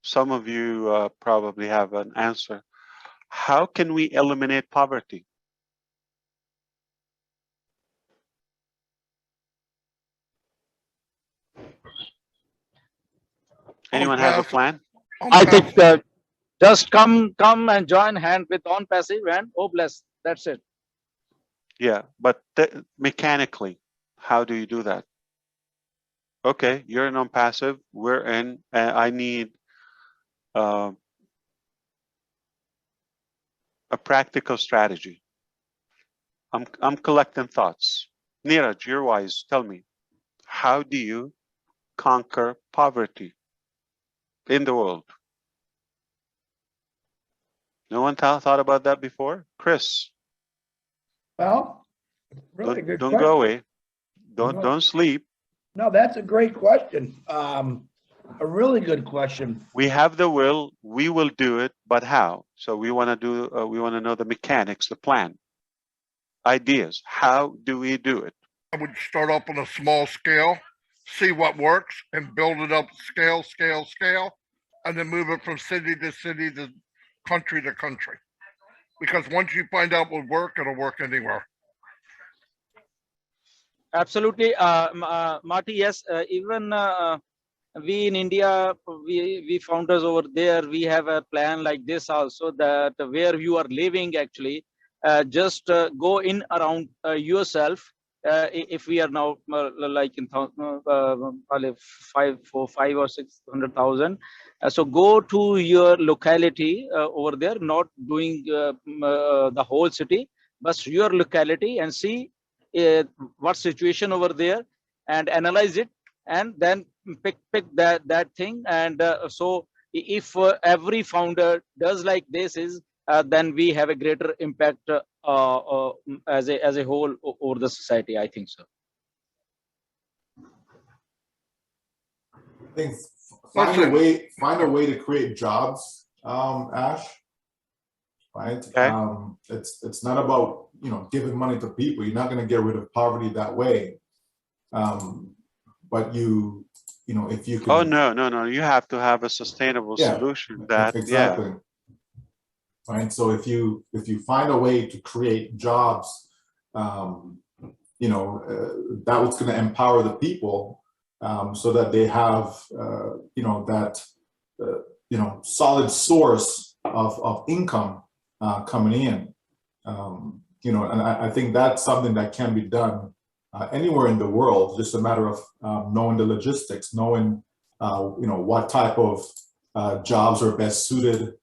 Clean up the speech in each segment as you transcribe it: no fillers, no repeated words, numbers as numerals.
Some of you probably have an answer. How can we eliminate poverty? Anyone have a plan? I think just come and join hand with on passive and oh bless. That's it. Yeah, but mechanically, how do you do that? Okay, you're in on passive. We're in. I need a practical strategy. I'm collecting thoughts. Neeraj, you're wise. Tell me, how do you conquer poverty in the world? No one thought about that before? Chris? Well, really good Don't question. go away. Don't sleep. No, that's a great question. A really good question. We have the will. We will do it, but how? So we want to do. We want to know the mechanics, the plan, ideas. How do we do it? I would start up on a small scale, see what works, and build it up scale, and then move it from city to city to country to country. Because once you find out what works, it'll work anywhere. Absolutely, Marty. Yes, even we in India, we founders over there, we have a plan like this also, that where you are living actually, just go in around yourself. If we are now like in five or 600,000, so go to your locality over there, not doing the whole city, but your locality, and see what situation over there, and analyze it, and then pick that thing. And so if every founder does like this is, then we have a greater impact as a whole over the society. I think so. I think find a way to create jobs, Ash. Right? Okay. It's not about giving money to people. You're not going to get rid of poverty that way. But if you can. Oh no! You have to have a sustainable solution. That exactly. Right. So if you find a way to create jobs, that was going to empower the people, so that they have that solid source of income coming in. And I think that's something that can be done anywhere in the world. Just a matter of knowing the logistics, knowing what type of jobs are best suited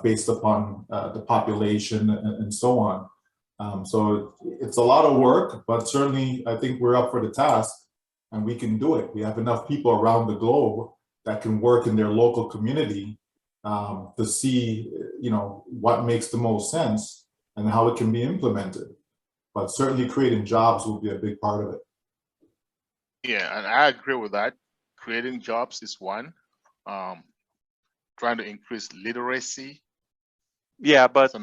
based upon the population and so on. So it's a lot of work, but certainly I think we're up for the task and we can do it. We have enough people around the globe that can work in their local community to see what makes the most sense and how it can be implemented. But certainly creating jobs will be a big part of it. Yeah, and I agree with that. Creating jobs is one. Trying to increase literacy. Yeah, but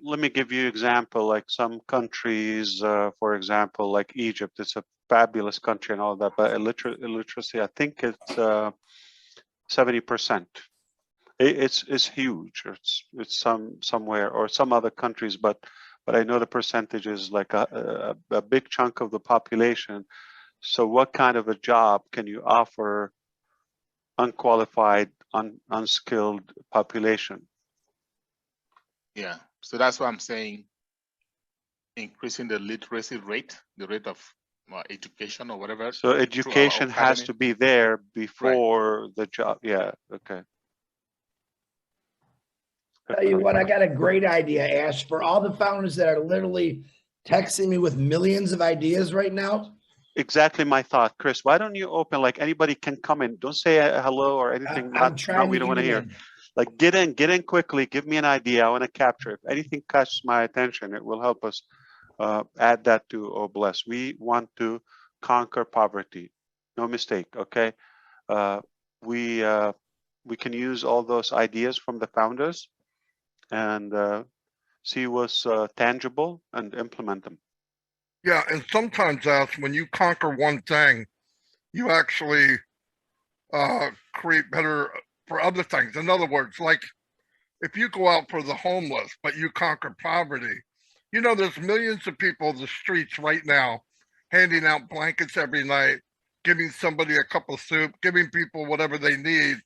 let me give you an example. Like some countries, for example, like Egypt, it's a fabulous country and all that, but illiteracy, I think it's 70%. It's huge. It's somewhere or some other countries, but I know the percentage is like a big chunk of the population. So what kind of a job can you offer unqualified, unskilled population? Yeah, so that's why I'm saying increasing the literacy rate, the rate of education or whatever. So education has to be there before the job. Yeah, okay. Tell you what, I got a great idea, Ash, for all the founders that are literally texting me with millions of ideas right now. Exactly my thought, Chris. Why don't you open, like anybody can come in? Don't say hello or anything. We don't want to hear. Like get in quickly. Give me an idea. I want to capture it. If anything catches my attention, it will help us add that to Oh Bless. We want to conquer poverty. No mistake. Okay. We can use all those ideas from the founders and see what's tangible and implement them. Yeah, and sometimes, when you conquer one thing, you actually create better for other things. In other words, like if you go out for the homeless, but you conquer poverty, you know, there's millions of people in the streets right now handing out blankets every night, giving somebody a cup of soup, giving people whatever they need.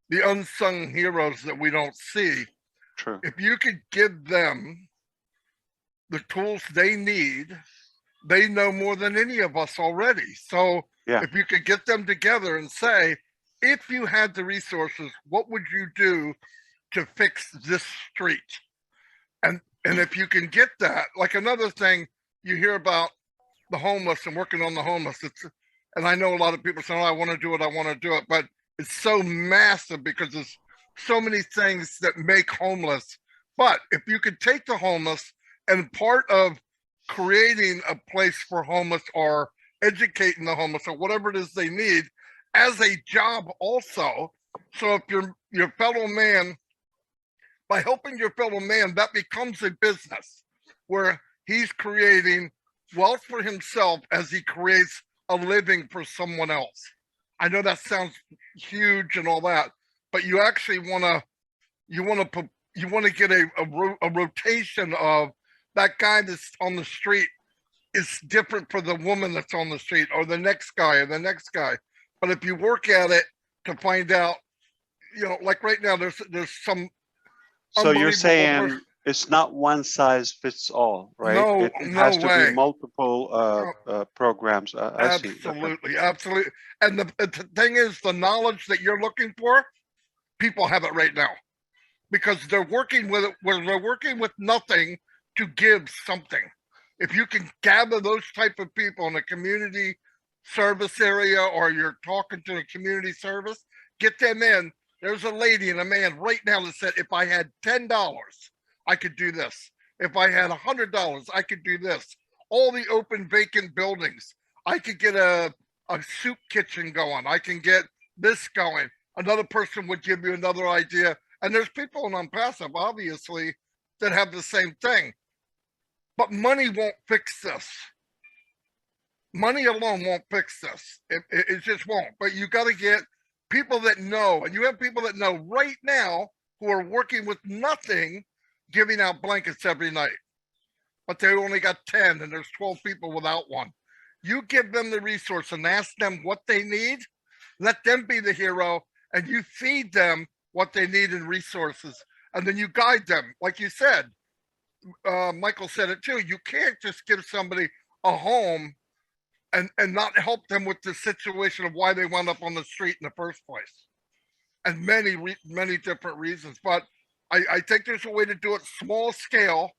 The unsung heroes that we don't see. True. If you could give them the tools they need, they know more than any of us already. So Yeah. if you could get them together and say, if you had the resources, what would you do to fix this street? And if you can get that, like another thing you hear about the homeless and working on the homeless, and I know a lot of people say, oh, I want to do it, but it's so massive because there's so many things that make homeless. But if you could take the homeless, and part of creating a place for homeless or educating the homeless or whatever it is they need as a job also. So if your fellow man, by helping your fellow man, that becomes a business where he's creating wealth for himself as he creates a living for someone else. I know that sounds huge and all that, but you actually want to get a rotation of that guy that's on the street is different for the woman that's on the street or the next guy or the next guy. But if you work at it to find out, you know, like right now, there's some. So you're saying it's not one size fits all, right? No, it has to way. be multiple programs. I see. Absolutely, absolutely. And the thing is, the knowledge that you're looking for, people have it right now, because they're working with it, where they're working with nothing to give something. If you can gather those type of people in a community service area, or you're talking to a community service, get them in. There's a lady and a man right now that said, if I had $10, I could do this. If I had $100, I could do this. All the open vacant buildings, I could get a soup kitchen going. I can get this going. Another person would give you another idea. And there's people in Unpassive, obviously, that have the same thing. But money won't fix this. Money alone won't fix this. It just won't. But you got to get people that know, and you have people that know right now who are working with nothing, giving out blankets every night. But they only got 10 and there's 12 people without one. You give them the resource and ask them what they need. Let them be the hero, and you feed them what they need in resources. And then you guide them. Like you said, Michael said it too. You can't just give somebody a home and not help them with the situation of why they wound up on the street in the first place. And many different reasons. But I think there's a way to do it small scale,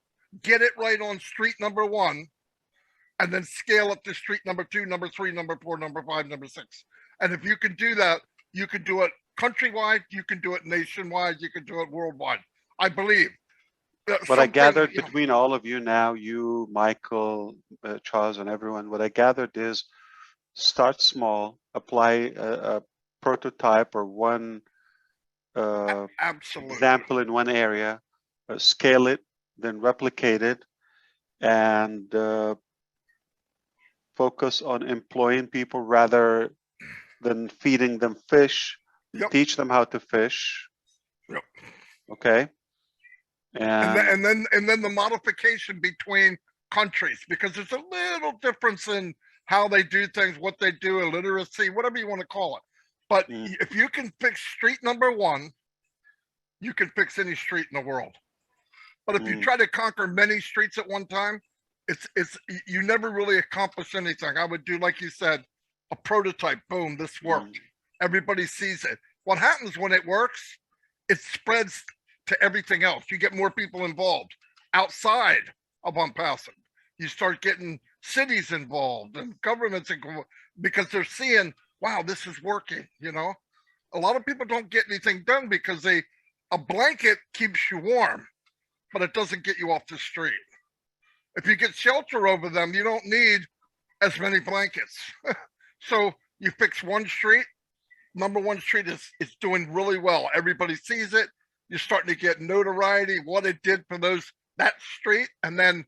get it right on street number 1, and then scale up to street number 2, number 3, number 4, number 5, number 6. And if you can do that, you can do it countrywide, you can do it nationwide, you can do it worldwide. I believe. What I gathered between all of you now, you, Michael, Charles, and everyone, what I gathered is start small, apply a prototype or one example in one area, scale it, then replicate it, and focus on employing people rather than feeding them fish. Yep. Teach them how to fish. Yep. Okay. And then the modification between countries, because there's a little difference in how they do things, what they do, illiteracy, whatever you want to call it. But if you can fix street number 1, you can fix any street in the world. But if you try to conquer many streets at one time, it's you never really accomplish anything. I would do, like you said, a prototype. Boom, this worked. Everybody sees it. What happens when it works? It spreads to everything else. You get more people involved outside of Unpassive. You start getting cities involved and governments involved because they're seeing, wow, this is working. You know, a lot of people don't get anything done because a blanket keeps you warm, but it doesn't get you off the street. If you get shelter over them, you don't need as many blankets. So you fix one street. Number 1 street is doing really well. Everybody sees it. You're starting to get notoriety, what it did for that street, and then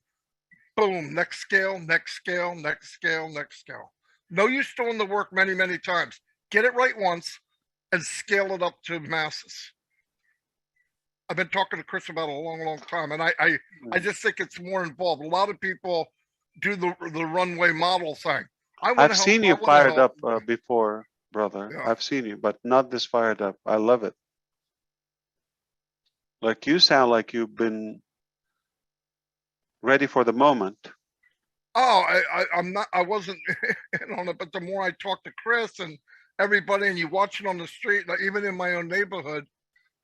boom, next scale, next scale, next scale, next scale. No use doing the work many, many times. Get it right once, and scale it up to masses. I've been talking to Chris about it a long time, and I just think it's more involved. A lot of people do the runway model thing. I've seen you fired up before, brother. Yeah. I've seen you, but not this fired up. I love it. Like, you sound like you've been ready for the moment. Oh, I'm not. I wasn't in on it, but the more I talk to Chris and everybody, and you watch it on the street, like even in my own neighborhood,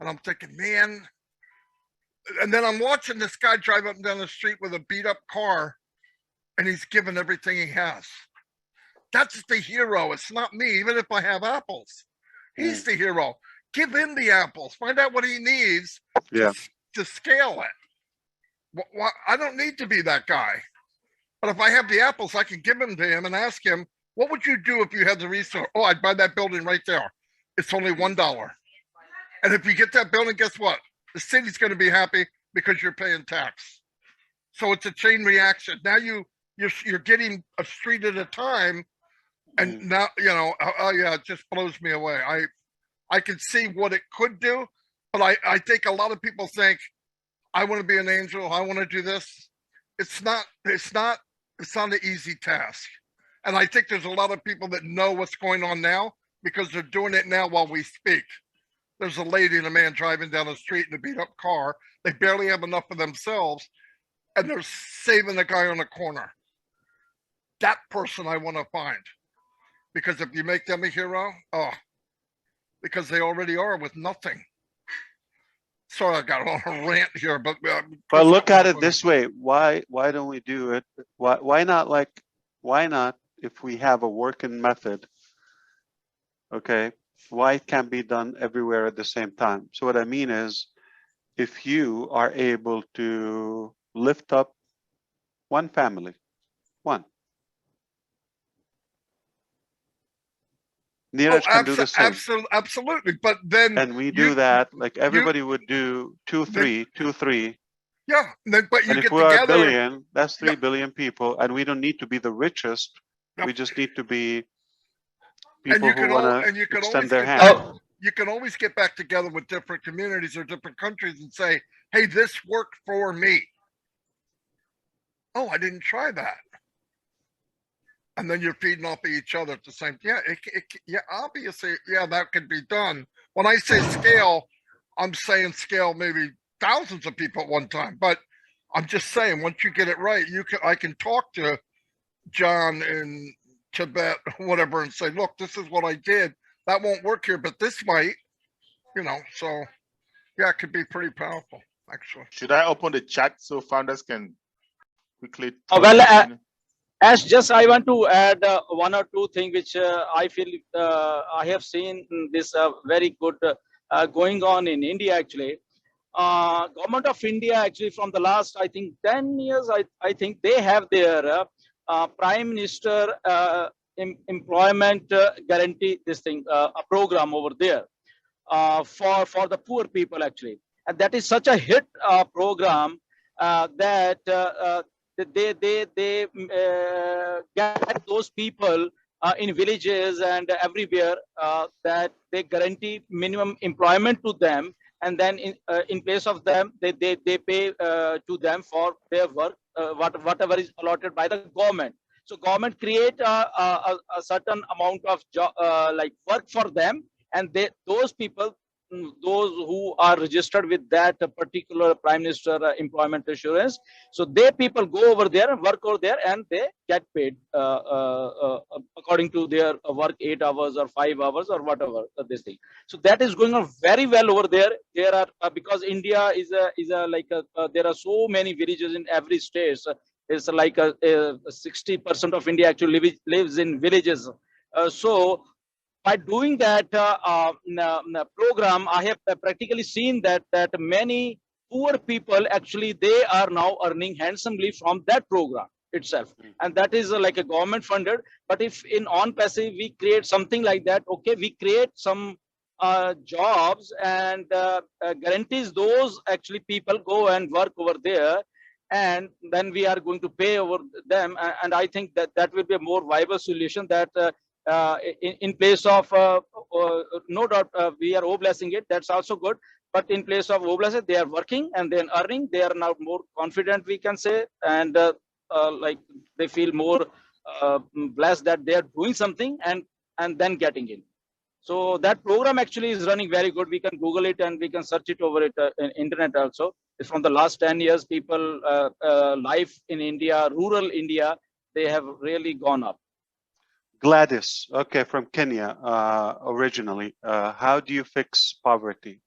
and I'm thinking, man. And then I'm watching this guy drive up and down the street with a beat up car, and he's giving everything he has. That's the hero. It's not me, even if I have apples. He's the hero. Give him the apples. Find out what he needs to scale it. Well, I don't need to be that guy. But if I have the apples, I can give them to him and ask him, what would you do if you had the resource? Oh, I'd buy that building right there. It's only $1. And if you get that building, guess what? The city's going to be happy because you're paying tax. So it's a chain reaction. Now you're getting a street at a time. And now, you know, oh yeah, it just blows me away. I can see what it could do, but I think a lot of people think, I want to be an angel. I want to do this. It's not an easy task. And I think there's a lot of people that know what's going on now because they're doing it now while we speak. There's a lady and a man driving down the street in a beat up car. They barely have enough of themselves, and they're saving the guy on the corner. That person I want to find. Because if you make them a hero, because they already are with nothing. Sorry, I got on a rant here, but look at it this way. Why don't we do it? Why not if we have a working method? Okay, why it can't be done everywhere at the same time? So what I mean is, if you are able to lift up one family, Neeraj can do the same. Absolutely, but then and we do that. Like everybody would do two, three. Yeah, but you and get if we're together. a billion, that's 3 billion people, and we don't need to be the richest. We just need to be people who want to extend their hand. You can always get back together with different communities or different countries and say, "Hey, this worked for me." Oh, I didn't try that. And then you're feeding off of each other at the same time. Obviously, that could be done. When I say scale, I'm saying scale maybe thousands of people at one time. But I'm just saying, once you get it right, I can talk to John in Tibet, whatever, and say, look, this is what I did. That won't work here, but this might, so it could be pretty powerful, actually. Should I open the chat so founders can quickly? I want to add one or two things which I feel I have seen this very good going on in India actually. Government of India actually from the last, I think 10 years, I think they have their Prime Minister Employment Guarantee, a program over there for the poor people actually. And that is such a hit program that they get those people in villages and everywhere that they guarantee minimum employment to them, and then in place of them they pay to them for their work whatever is allotted by the government. So government create a certain amount of job like work for them, and those people, those who are registered with that particular Prime Minister Employment Assurance, so people go over there and work over there, and they get paid according to their work, 8 hours or 5 hours or whatever this thing. So that is going on very well over there. There are because India is there are so many villages in every state. So it's like 60% of India actually lives in villages. So by doing that program, I have practically seen that many poor people actually they are now earning handsomely from that program itself, and that is like a government funded. But if in on passive we create something like that, okay, we create some jobs and guarantees those actually people go and work over there, and then we are going to pay over them, and I think that will be a more viable solution that in place of no doubt we are blessing it. That's also good. But in place of blessing, they are working and then earning. They are now more confident, we can say, and like they feel more blessed that they are doing something and then getting in. So that program actually is running very good. We can Google it and we can search it over it in internet also. It's from the last 10 years, people life in India, rural India, they have really gone up. Gladys, okay, from Kenya originally. How do you fix poverty?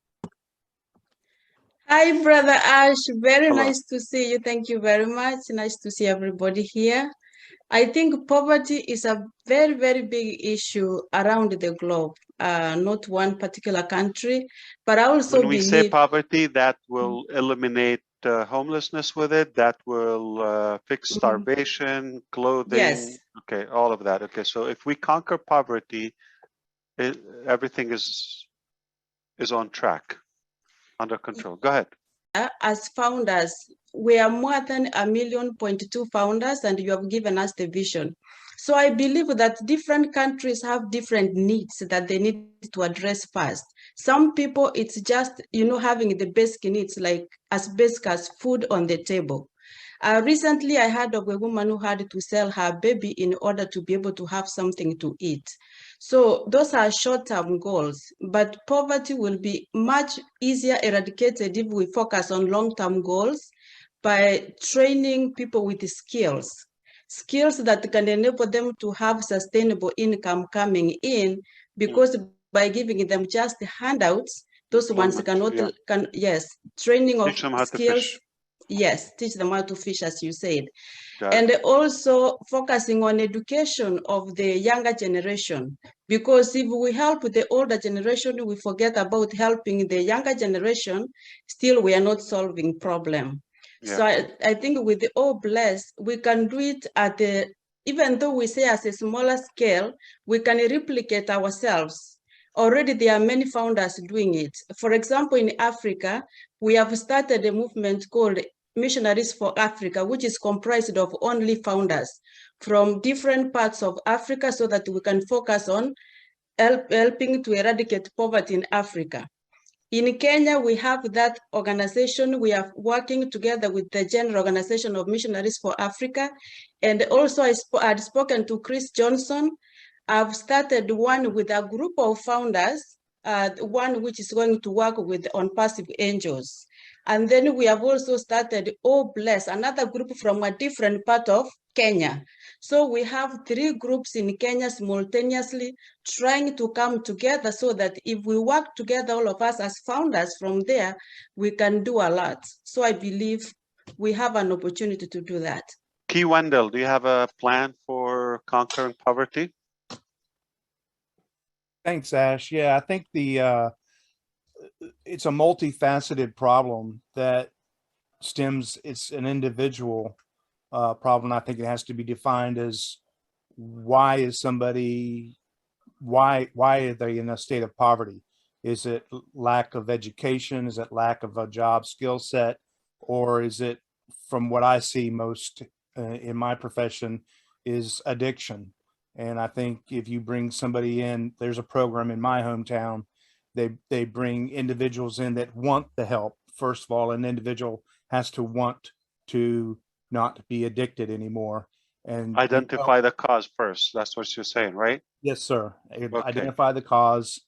Hi, Brother Ash. Very Hello. nice to see you. Thank you very much. Nice to see everybody here. I think poverty is a very, very big issue around the globe, not one particular country, but I also when we believe say poverty, that will eliminate homelessness with it, that will fix starvation, clothing. Yes. Okay, all of that. Okay, so if we conquer poverty, everything is on track, under control. Go ahead. As founders, we are more than 1.2 million founders, and you have given us the vision. So I believe that different countries have different needs that they need to address first. Some people, it's just, having the basic needs, like as basic as food on the table. Recently, I heard of a woman who had to sell her baby in order to be able to have something to eat. So those are short-term goals, but poverty will be much easier eradicated if we focus on long-term goals by training people with skills that can enable them to have sustainable income coming in, because by giving them just handouts, those ones cannot, training of teach them how skills. To fish. Yes, teach them how to fish, as you said. Got and it. Also focusing on education of the younger generation, because if we help the older generation, we forget about helping the younger generation, still we are not solving problem. Yeah. So I think with the all blessed, we can do it at the, even though we say as a smaller scale, we can replicate ourselves. Already there are many founders doing it. For example, in Africa, we have started a movement called Missionaries for Africa, which is comprised of only founders from different parts of Africa, so that we can focus on helping to eradicate poverty in Africa. In Kenya, we have that organization. We are working together with the General Organization of Missionaries for Africa. And also I had spoken to Chris Johnson. I've started one with a group of founders, one which is going to work with on passive angels. And then we have also started Oh Bless, another group from a different part of Kenya. So we have 3 groups in Kenya simultaneously trying to come together, so that if we work together, all of us as founders from there, we can do a lot. So I believe we have an opportunity to do that. Key Wendell, do you have a plan for conquering poverty? Thanks, Ash. Yeah, I think it's a multifaceted problem that stems. It's an individual problem. I think it has to be defined as why are they in a state of poverty? Is it lack of education? Is it lack of a job skill set? Or is it, from what I see most in my profession, is addiction? And I think if you bring somebody in, there's a program in my hometown, they bring individuals in that want the help. First of all, an individual has to want to not be addicted anymore. And identify the cause first. That's what you're saying, right? Yes, sir. Okay. Identify the cause,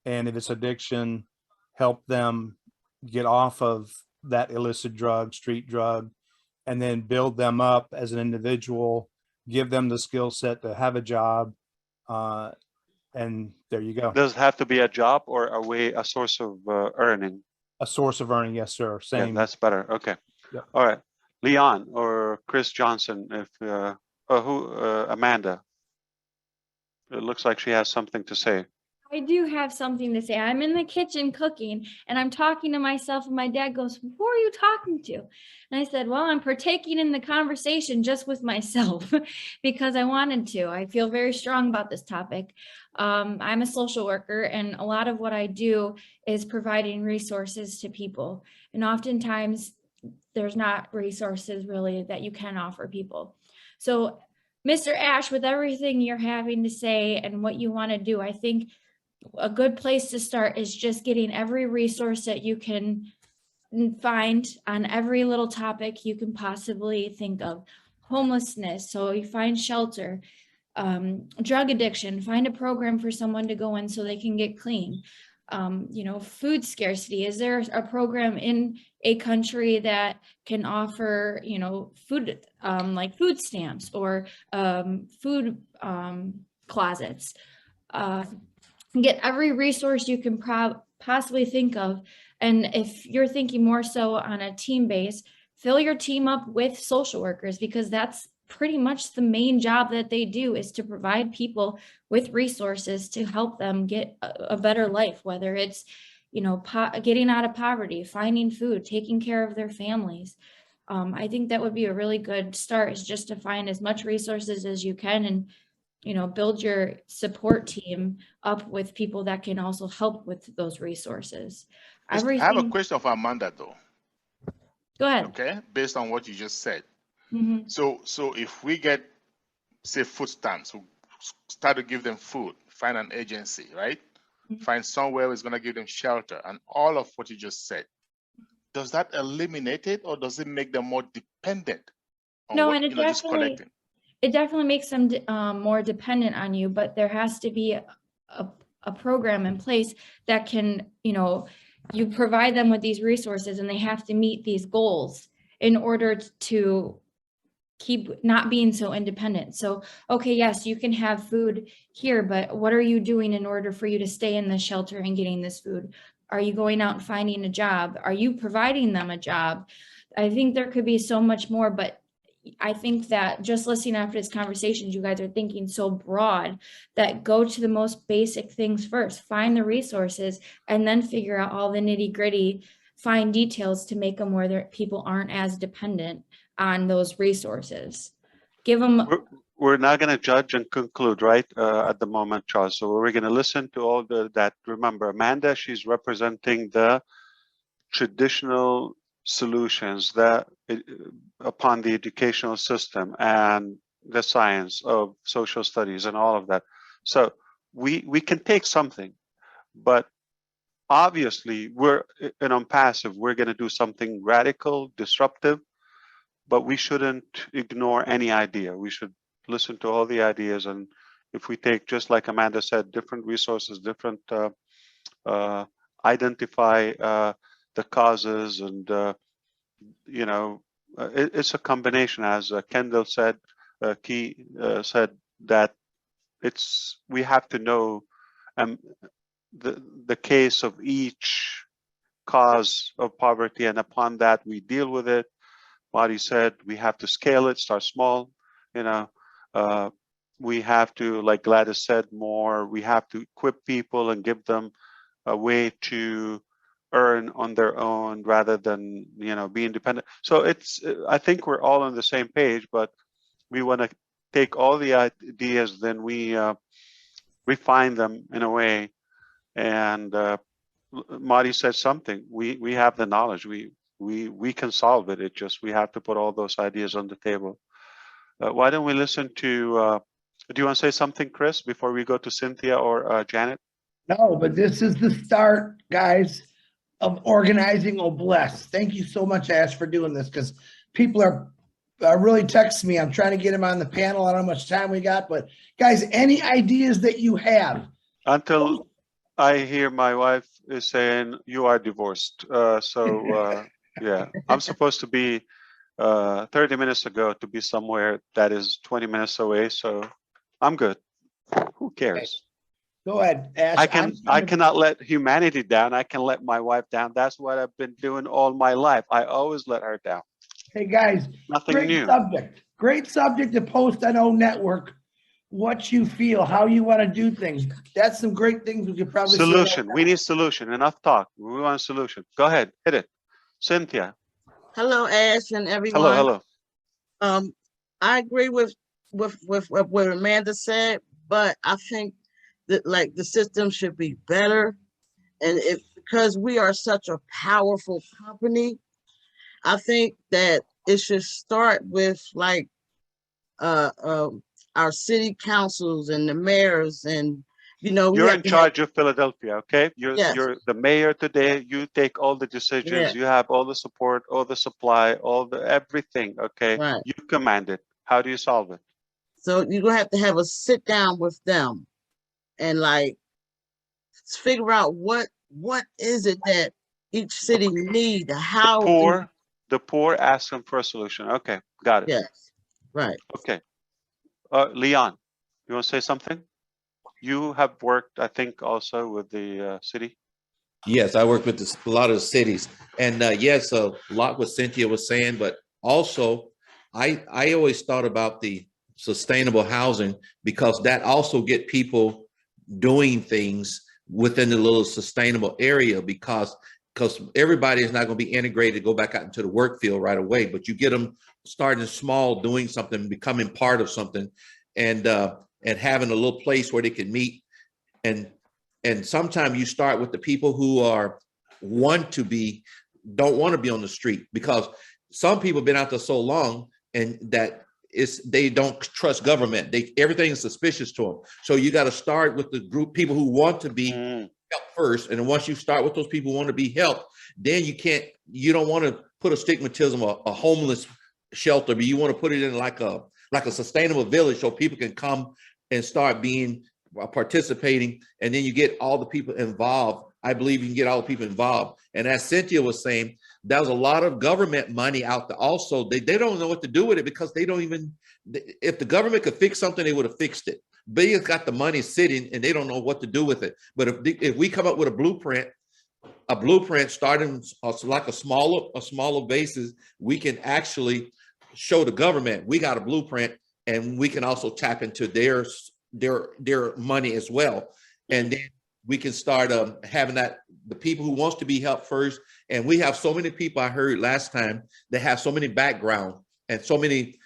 and if it's addiction, help them get off of that illicit drug, street drug, and then build them up as an individual, give them the skill set to have a job, and there you go. Does it have to be a job or a source of earning? A source of earning, yes, sir. Same. Yeah, that's better. Okay. Yep. All right. Leon or Chris Johnson, if Amanda. It looks like she has something to say. I do have something to say. I'm in the kitchen cooking and I'm talking to myself, and my dad goes, "Who are you talking to?" And I said, "Well, I'm partaking in the conversation just with myself because I wanted to. I feel very strong about this topic. I'm a social worker, and a lot of what I do is providing resources to people. And oftentimes there's not resources really that you can offer people. So Mr. Ash, with everything you're having to say and what you want to do, I think a good place to start is just getting every resource that you can find on every little topic you can possibly think of. Homelessness, so you find shelter. Drug addiction, find a program for someone to go in so they can get clean. You know, food scarcity, is there a program in a country that can offer, you know, food, like food stamps or food closets? Get every resource you can possibly think of. And if you're thinking more so on a team base, fill your team up with social workers, because that's pretty much the main job that they do, is to provide people with resources to help them get a better life, whether it's, you know, getting out of poverty, finding food, taking care of their families. I think that would be a really good start, is just to find as much resources as you can, and, you know, build your support team up with people that can also help with those resources. I have a question for Amanda, though. Go ahead. Okay, based on what you just said. Mm-hmm. So if we get, say, food stamps, we start to give them food, find an agency, right? Mm-hmm. Find somewhere who's going to give them shelter, and all of what you just said, does that eliminate it, or does it make them more dependent on no, what, and it definitely, just collecting? It definitely makes them more dependent on you, but there has to be a program in place that can, you know, you provide them with these resources, and they have to meet these goals in order to keep not being so independent. So, okay, yes, you can have food here, but what are you doing in order for you to stay in the shelter and getting this food? Are you going out and finding a job? Are you providing them a job? I think there could be so much more, but I think that just listening after this conversation, you guys are thinking so broad, that go to the most basic things first, find the resources, and then figure out all the nitty gritty, fine details to make them where people aren't as dependent on those resources. Give them. We're not going to judge and conclude, right, at the moment, Charles. So we're going to listen to all that. Remember, Amanda, she's representing the traditional solutions that upon the educational system and the science of social studies and all of that. So we can take something, but obviously we're passive. We're going to do something radical, disruptive, but we shouldn't ignore any idea. We should listen to all the ideas, and if we take, just like Amanda said, different resources, different identify the causes, and you know, it's a combination, as Kendall said, Key said, that we have to know the case of each cause of poverty, and upon that we deal with it. Marty said we have to scale it, start small, you know. We have to, like Gladys said, we have to equip people and give them a way to earn on their own rather than, you know, be independent. So I think we're all on the same page, but we want to take all the ideas, then we refine them in a way. And Marty said something, we have the knowledge, we can solve it. We have to put all those ideas on the table. Why don't we listen to, do you want to say something, Chris, before we go to Cynthia or Janet? No, but this is the start, guys, of organizing Obless. Thank you so much, Ash, for doing this, because people are really texting me. I'm trying to get him on the panel. I don't know how much time we got, but guys, any ideas that you have? Until I hear my wife is saying you are divorced. Yeah, I'm supposed to be 30 minutes ago to be somewhere that is 20 minutes away. So I'm good. Who cares? Okay. Go ahead, Ash. I cannot let humanity down. I can let my wife down. That's what I've been doing all my life. I always let her down. Hey guys, nothing new. Great subject to post on O Network. What you feel, how you want to do things. That's some great things we could probably solution. We need solution. Enough talk. We want a solution. Go ahead, hit it, Cynthia. Hello, Ash and everyone. Hello. I agree with what Amanda said, but I think that like the system should be better, and because we are such a powerful company, I think that it should start with like our city councils and the mayors, and you're in charge of Philadelphia, okay? Yes. You're the mayor today. You take all the decisions. You have all the support, all the supply, all the everything, okay? Right. You command it. How do you solve it? So you're gonna have to have a sit down with them and like figure out what is it that each city need, how the poor ask them for a solution. Okay, got it. Yes, right. Okay. Leon, you want to say something? You have worked, I think, also with the city. Yes, I work with a lot of cities, and yes, a lot what Cynthia was saying, but also I always thought about the sustainable housing because that also get people doing things within the little sustainable area because everybody is not going to be integrated to go back out into the work field right away, but you get them starting small, doing something, becoming part of something, and having a little place where they can meet. And sometimes you start with the people who don't want to be on the street, because some people have been out there so long and that they don't trust government. Everything is suspicious to them. So you got to start with the group people who want to be helped first. And once you start with those people who want to be helped, then you don't want to put a stigmatism, a homeless shelter, but you want to put it in like a sustainable village so people can come and start participating, and then you get all the people involved. I believe you can get all the people involved. And as Cynthia was saying, there's a lot of government money out there also. They don't know what to do with it because they don't even, if the government could fix something, they would have fixed it. They have got the money sitting and they don't know what to do with it. But if we come up with a blueprint starting like a smaller basis, we can actually show the government we got a blueprint, and we can also tap into their money as well. And then we can start having the people who wants to be helped first. And we have so many people, I heard last time, that have so many background and so many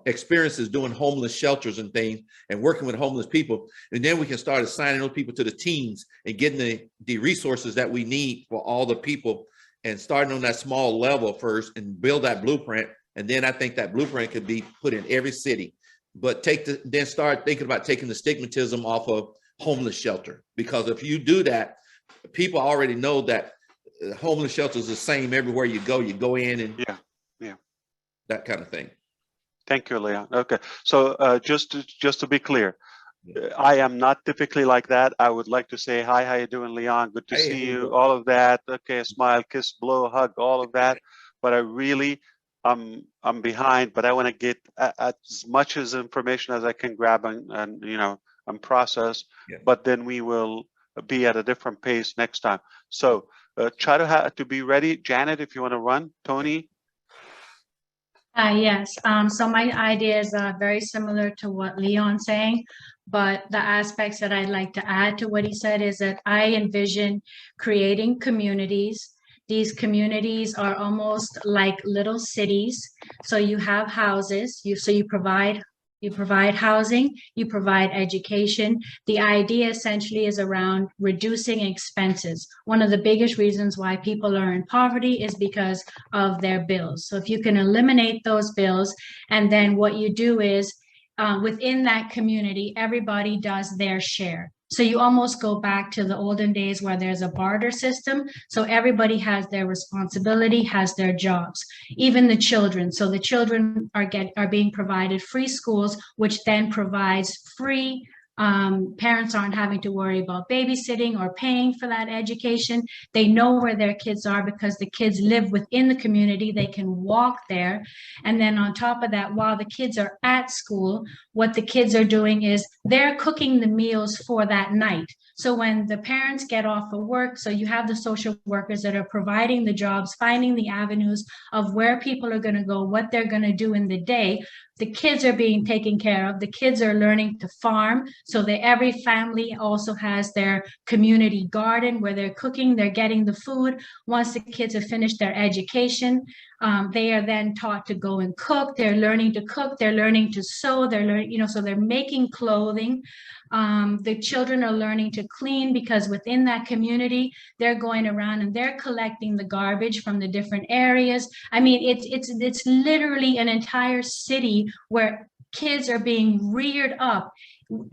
experiences doing homeless shelters and things and working with homeless people. And then we can start assigning those people to the teams and getting the resources that we need for all the people, and starting on that small level first and build that blueprint. And then I think that blueprint could be put in every city. But then start thinking about taking the stigmatism off of homeless shelter, because if you do that, people already know that homeless shelter is the same everywhere you go. You go in and that kind of thing. Thank you, Leon. Okay, so just to be clear, I am not typically like that. I would like to say hi, how you doing, Leon? Good to see you. All of that. Okay, a smile, kiss, blow, hug, all of that. But I really, I'm behind. But I want to get as much as information as I can grab and process. Yeah. But then we will be at a different pace next time. So try to be ready. Janet, if you want to run. Tony. Yes. So my ideas are very similar to what Leon's saying, but the aspects that I'd like to add to what he said is that I envision creating communities. These communities are almost like little cities. So you have houses, you provide housing, you provide education. The idea essentially is around reducing expenses. One of the biggest reasons why people are in poverty is because of their bills. So if you can eliminate those bills, and then what you do is within that community, everybody does their share. So you almost go back to the olden days where there's a barter system. So everybody has their responsibility, has their jobs, even the children. So the children are being provided free schools, which then provides free, parents aren't having to worry about babysitting or paying for that education. They know where their kids are because the kids live within the community. They can walk there. And then on top of that, while the kids are at school, what the kids are doing is they're cooking the meals for that night. So when the parents get off of work, so you have the social workers that are providing the jobs, finding the avenues of where people are going to go, what they're going to do in the day. The kids are being taken care of. The kids are learning to farm, so that every family also has their community garden where they're cooking, they're getting the food. Once the kids have finished their education, they are then taught to go and cook. They're learning to cook, they're learning to sew, they're learning, so they're making clothing. The children are learning to clean because within that community, they're going around and they're collecting the garbage from the different areas. I mean, it's literally an entire city where kids are being reared up.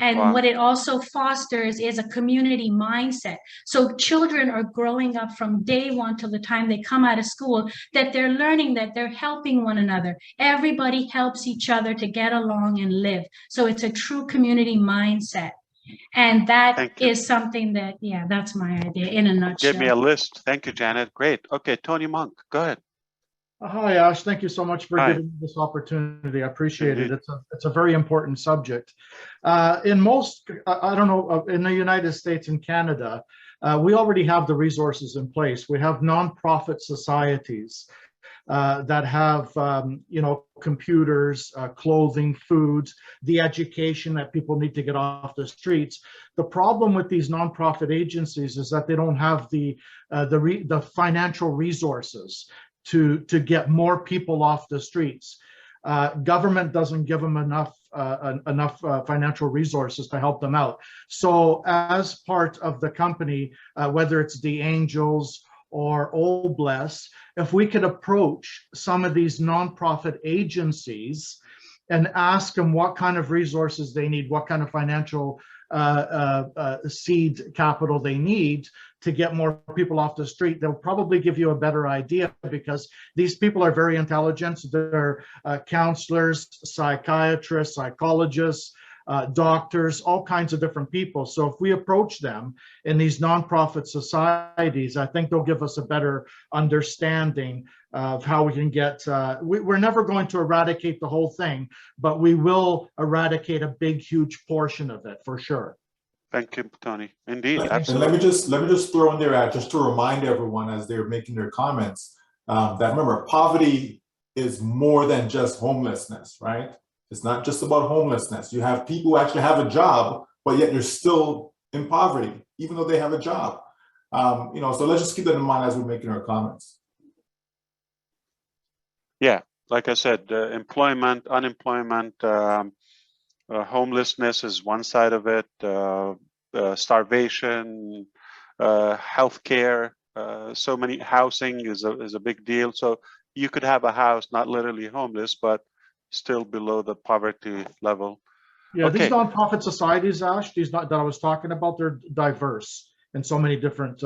And Wow. what it also fosters is a community mindset. So children are growing up from day one till the time they come out of school, that they're learning that they're helping one another. Everybody helps each other to get along and live. So it's a true community mindset. And that Thank you. is something that, yeah, that's my idea in a nutshell. Give me a list. Thank you, Janet. Great. Okay, Tony Monk, go ahead. Hi, Ash. Thank you so much for Hi. giving me this opportunity. I appreciate Indeed. it. It's a very important subject. In most, I don't know, in the United States and Canada, we already have the resources in place. We have nonprofit societies that have, you know, computers, clothing, food, the education that people need to get off the streets. The problem with these nonprofit agencies is that they don't have the financial resources to get more people off the streets. Government doesn't give them enough financial resources to help them out. So as part of the company, whether it's the Angels or Old Bless, if we could approach some of these nonprofit agencies and ask them what kind of resources they need, what kind of financial seed capital they need to get more people off the street, they'll probably give you a better idea, because these people are very intelligent. They're counselors, psychiatrists, psychologists, doctors, all kinds of different people. So if we approach them in these nonprofit societies, I think they'll give us a better understanding of how we can get, we're never going to eradicate the whole thing, but we will eradicate a big, huge portion of it for sure. Thank you, Tony. Indeed, And absolutely. let me just throw in there, just to remind everyone as they're making their comments, that remember, poverty is more than just homelessness, right? It's not just about homelessness. You have people who actually have a job, but yet they're still in poverty, even though they have a job. You know, so let's just keep that in mind as we're making our comments. Yeah, like I said, employment, unemployment, homelessness is one side of it, starvation, healthcare, so many, housing is a big deal. So you could have a house, not literally homeless, but still below the poverty level. Yeah, Okay. These nonprofit societies, Ash, that I was talking about, they're diverse in so many different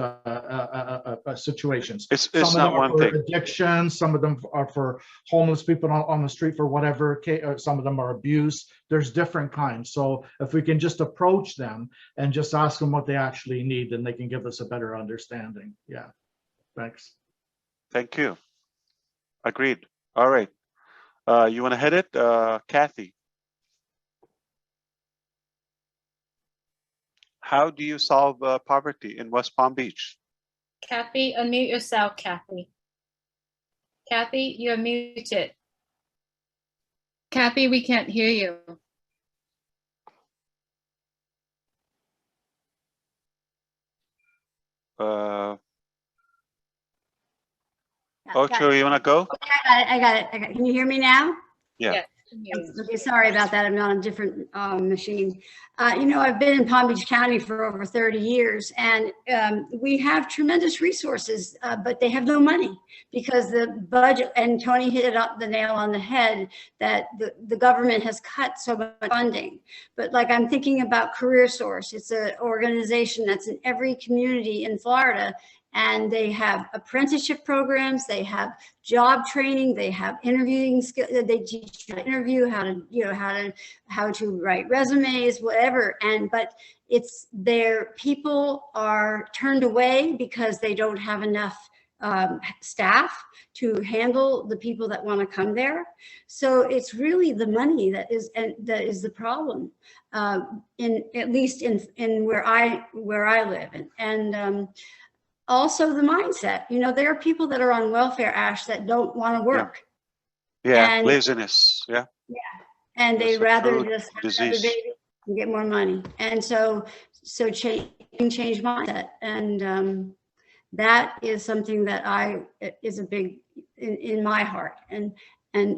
situations. It's some of not them are one for thing. addiction, some of them are for homeless people on the street for whatever, some of them are abuse. There's different kinds. So if we can just approach them and just ask them what they actually need, then they can give us a better understanding. Yeah, thanks. Thank you. Agreed. All right. You want to hit it, Kathy? How do you solve poverty in West Palm Beach? Kathy, unmute yourself, Kathy. Kathy, you're muted. Kathy, we can't hear you. Ocho, you want to go? Okay, I got it. Can you hear me now? Yeah. Yes. Okay, sorry about that. I'm on a different machine. You know, I've been in Palm Beach County for over 30 years, and we have tremendous resources, but they have no money because the budget, and Tony hit the nail on the head, that the government has cut so much funding. But like, I'm thinking about Career Source. It's an organization that's in every community in Florida, and they have apprenticeship programs, they have job training, they have interviewing skills, they teach you how to interview, how to, you know, how to write resumes, whatever. But it's their people are turned away because they don't have enough staff to handle the people that want to come there. So it's really the money that is the problem, at least in where I live. And also the mindset, you know, there are people that are on welfare, Ash, that don't want to work. Yeah, And, laziness. Yeah. Yeah, and they rather just have another baby and get more money. And so change mindset, and that is something that is a big in my heart, and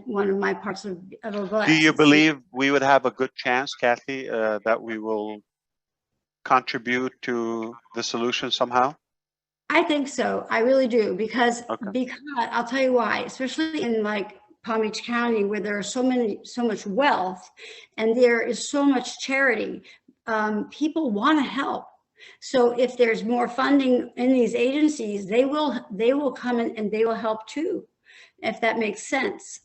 one of my parts of a bless. Do you believe we would have a good chance, Kathy, that we will contribute to the solution somehow? I think so. I really do, because I'll tell you why, especially in like Palm Beach County, where there are so much wealth and there is so much charity. People want to help. So if there's more funding in these agencies, they will come in and they will help too, if that makes sense.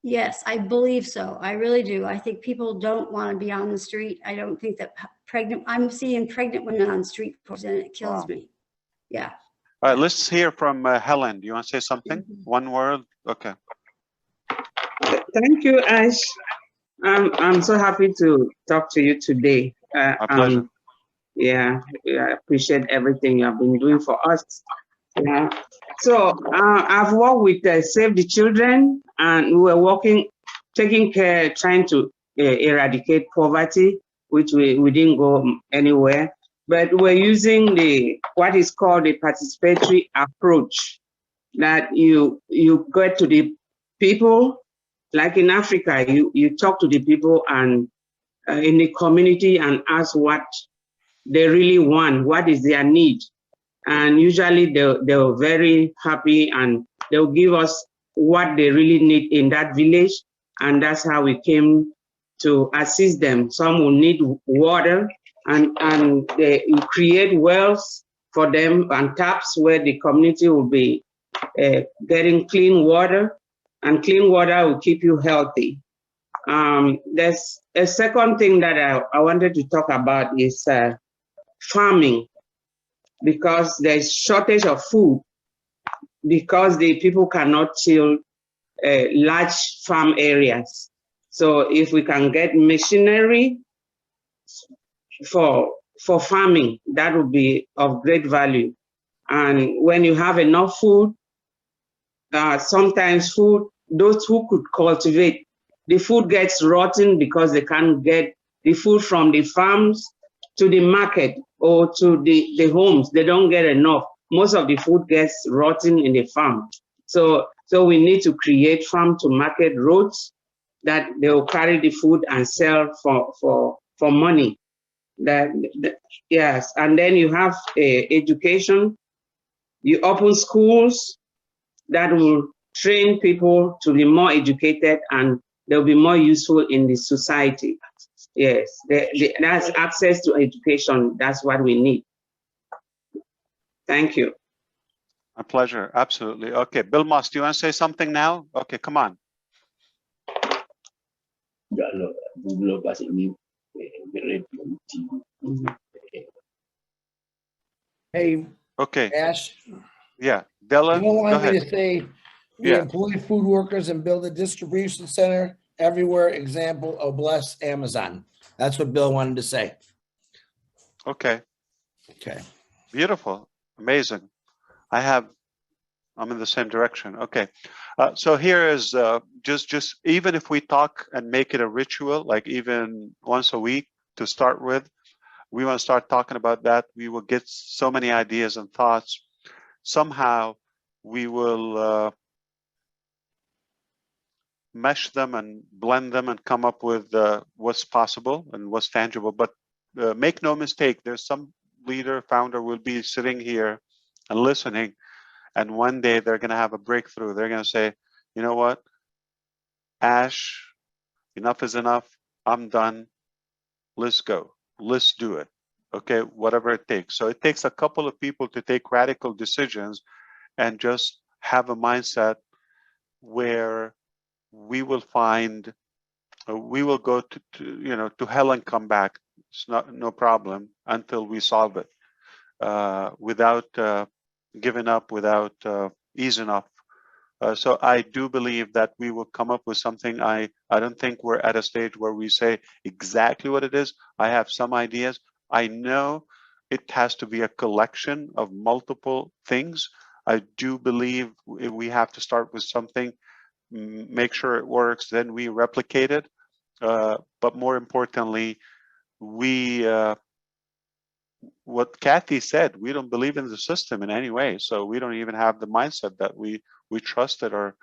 Yes, I believe so. I really do. I think people don't want to be on the street. I don't think that I'm seeing pregnant women on street corners, and it kills me. Yeah. All right, let's hear from Helen. Do you want to say something? One word? Okay. Thank you, Ash. I'm so happy to talk to you today. My pleasure. Yeah, I appreciate everything you have been doing for us. Yeah. So I've worked with Save the Children, and we were taking care, trying to eradicate poverty, which we didn't go anywhere. But we're using what is called the participatory approach, that you get to the people, like in Africa, you talk to the people and in the community and ask what they really want, what is their need. And usually they're very happy and they'll give us what they really need in that village. And that's how we came to assist them. Some will need water, and they create wells for them and taps where the community will be getting clean water, and clean water will keep you healthy. There's a second thing that I wanted to talk about is farming, because there's shortage of food because the people cannot till large farm areas. So if we can get machinery for farming, that would be of great value. And when you have enough food, sometimes those who could cultivate, the food gets rotten because they can't get the food from the farms to the market or to the homes. They don't get enough. Most of the food gets rotten in the farm. So we need to create farm to market roads that they will carry the food and sell for money. Yes, and then you have education. You open schools that will train people to be more educated, and they'll be more useful in the society. Yes, that's access to education. That's what we need. Thank you. A pleasure. Absolutely. Okay, Bill Moss, do you want to say something now? Okay, come on. Hey. Okay. Ash. Yeah, Della. You don't want go me ahead. to say we employ food workers and build a distribution center everywhere. Example, bless Amazon. That's what Bill wanted to say. Okay. Okay. Beautiful. Amazing. I'm in the same direction. Okay. So here is just even if we talk and make it a ritual, like even once a week to start with, we want to start talking about that. We will get so many ideas and thoughts. Somehow we will mesh them and blend them and come up with what's possible and what's tangible. But make no mistake, there's some leader, founder will be sitting here and listening, and one day they're going to have a breakthrough. They're going to say, you know what, Ash, enough is enough. I'm done. Let's go. Let's do it. Okay, whatever it takes. So it takes a couple of people to take radical decisions and just have a mindset where we will find, we will go to hell and come back. It's no problem until we solve it without giving up, without easing up. So I do believe that we will come up with something. I don't think we're at a stage where we say exactly what it is. I have some ideas. I know it has to be a collection of multiple things. I do believe we have to start with something, make sure it works, then we replicate it. But more importantly, what Kathy said, we don't believe in the system in any way. So we don't even have the mindset that we trust it, or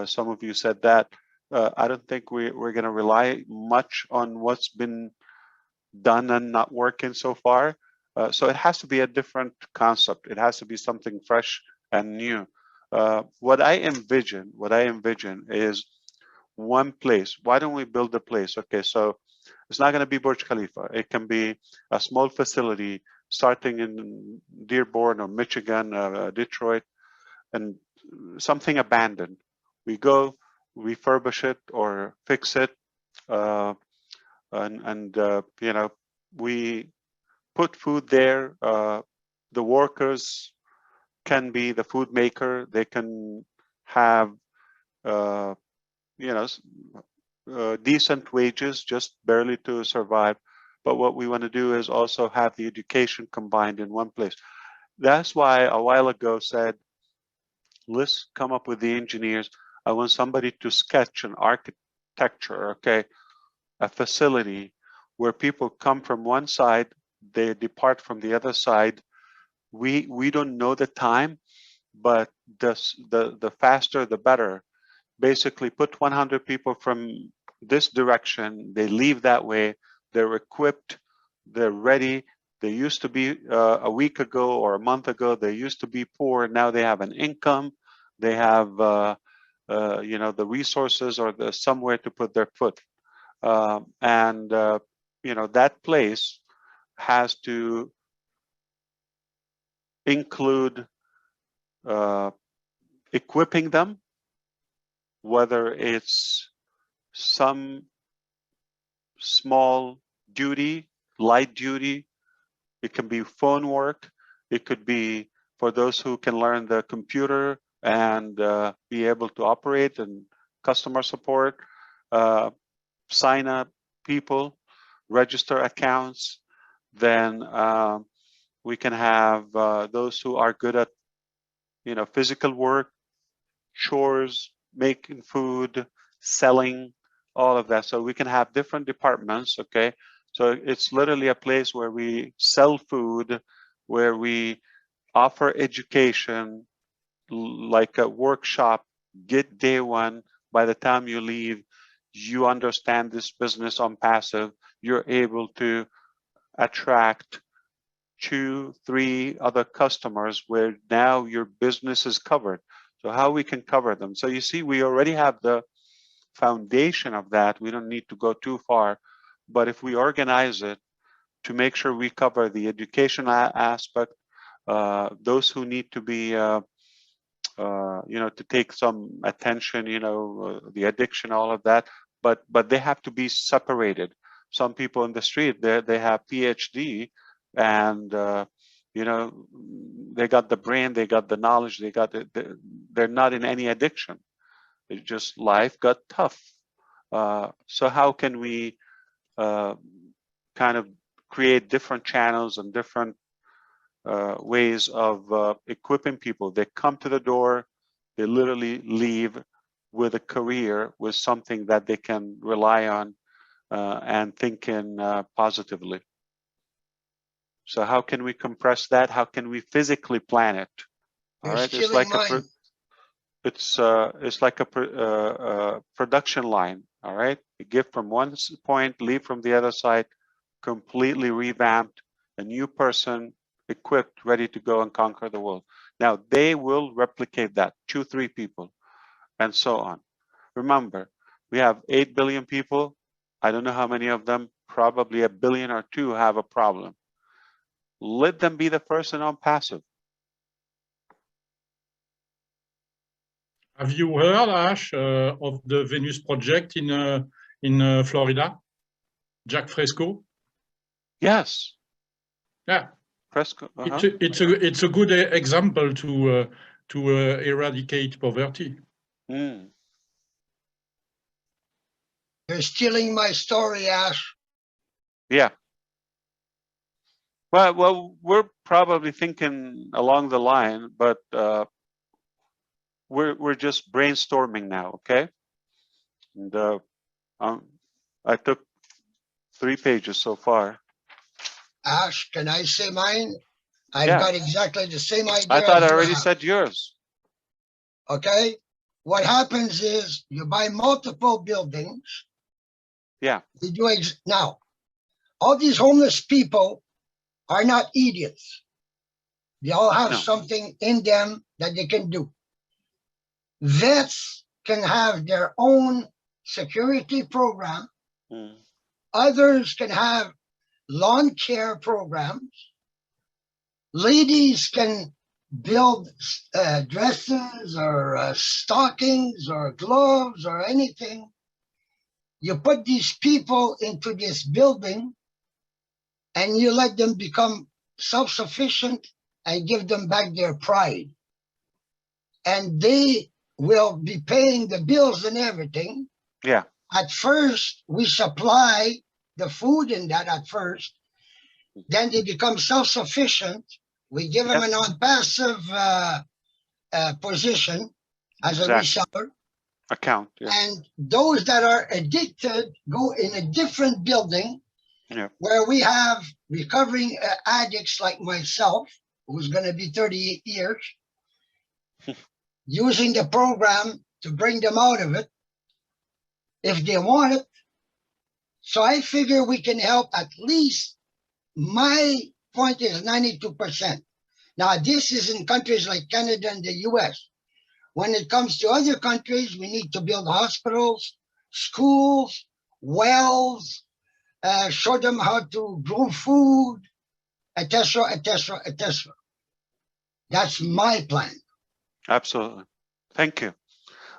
some of you said that. I don't think we're going to rely much on what's been done and not working so far. So it has to be a different concept. It has to be something fresh and new. What I envision is one place. Why don't we build a place? Okay, so it's not going to be Burj Khalifa. It can be a small facility starting in Dearborn or Michigan, Detroit, and something abandoned. We go refurbish it or fix it, and you know, we put food there. The workers can be the food maker. They can have you know, decent wages, just barely to survive. But what we want to do is also have the education combined in one place. That's why a while ago said, let's come up with the engineers. I want somebody to sketch an architecture, okay, a facility where people come from one side, they depart from the other side. We don't know the time, but the faster the better. Basically put 100 people from this direction, they leave that way, they're equipped, they're ready. They used to be a week ago or a month ago, they used to be poor, now they have an income, they have you know, the resources or the somewhere to put their foot. And you know, that place has to include equipping them, whether it's some small duty, light duty, it can be phone work, it could be for those who can learn the computer and be able to operate, and customer support, sign up people, register accounts. Then we can have those who are good at, you know, physical work, chores, making food, selling, all of that. So we can have different departments, okay? So it's literally a place where we sell food, where we offer education, like a workshop, get day one. By the time you leave, you understand this business on passive. You're able to attract 2, 3 other customers where now your business is covered. So how we can cover them. So you see, we already have the foundation of that. We don't need to go too far, but if we organize it to make sure we cover the education aspect, those who need to be, you know, to take some attention, you know, the addiction, all of that, but they have to be separated. Some people in the street, they have PhD, and you know, they got the brain, they got the knowledge, they got they're not in any addiction. It's just life got tough. So how can we kind of create different channels and different ways of equipping people? They come to the door, they literally leave with a career, with something that they can rely on and thinking positively. So how can we compress that? How can we physically plan it? All right, it's like it's like a production line. All right, you give from one point, leave from the other side, completely revamped, a new person, equipped, ready to go and conquer the world. Now they will replicate that, 2, 3 people, and so on. Remember, we have 8 billion people. I don't know how many of them, probably 1 billion or 2 have a problem. Let them be the person on passive. Have you heard, Ash, of the Venus project in Florida? Jack Fresco? Yes. Yeah. Fresco. It's a good example to eradicate poverty. Mm. You're stealing my story, Ash. Yeah. Well, we're probably thinking along the line, but we're just brainstorming now, okay? And I took 3 pages so far. Ash, can I say mine? I've Yeah. got exactly the same idea. I thought I as you already have. said yours. Okay. What happens is you buy multiple buildings. Yeah. You do now. All these homeless people are not idiots. They all have something in them that they can do. Vets can have their own security program. Others can have lawn care programs. Ladies can build dresses or stockings or gloves or anything. You put these people into this building and you let them become self-sufficient and give them back their pride. And they will be paying the bills and everything. Yeah. At first, we supply the food in that at first. Then they become self-sufficient. We give them a non-passive position as a reseller. Account. Yeah. And those that are addicted go in a different building where we have recovering addicts like myself, who's going to be 38 years, using the program to bring them out of it if they want it. So I figure we can help at least, my point is 92%. Now, this is in countries like Canada and the US. When it comes to other countries, we need to build hospitals, schools, wells, show them how to grow food, etc., etc., etc. That's my plan. Absolutely. Thank you.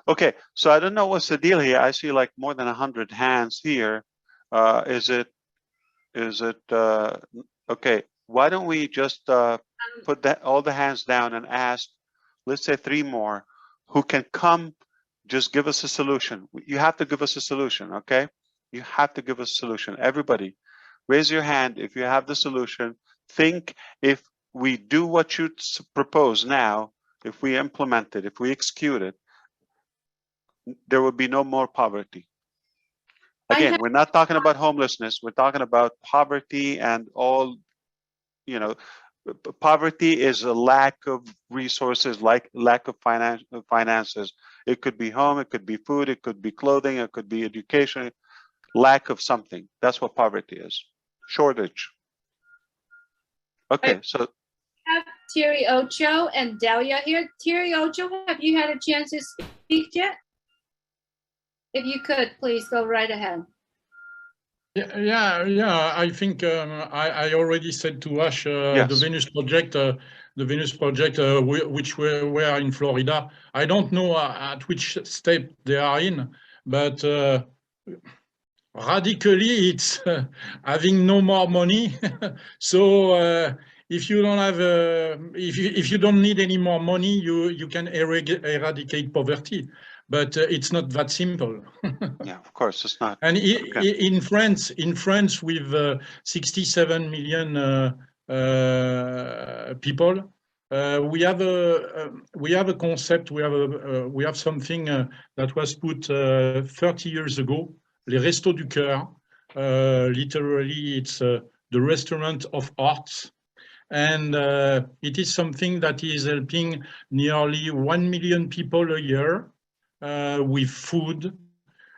Okay, so I don't know what's the deal here. I see like more than 100 hands here. Is it okay? Why don't we just put all the hands down and ask, let's say 3 more, who can come, just give us a solution. You have to give us a solution, okay? You have to give us a solution. Everybody, raise your hand if you have the solution. Think if we do what you propose now, if we implement it, if we execute it, there will be no more poverty. Again, we're not talking about homelessness. We're talking about poverty and all, you know, poverty is a lack of resources, like lack of finances. It could be home, it could be food, it could be clothing, it could be education, lack of something. That's what poverty is. Shortage. Okay, so have Thierry Ocho and Delia here. Thierry Ocho, have you had a chance to speak yet? If you could, please go right ahead. Yeah. I think I already said to Ash the Venus project, which were in Florida. I don't know at which step they are in, but radically, it's having no more money. So if you don't have, if you don't need any more money, you can eradicate poverty. But it's not that simple. Yeah, of course it's not. And in France, with 67 million people, we have a concept. We have something that was put 30 years ago. Les Restos du Cœur. Literally, it's the restaurant of arts. And it is something that is helping nearly 1 million people a year with food.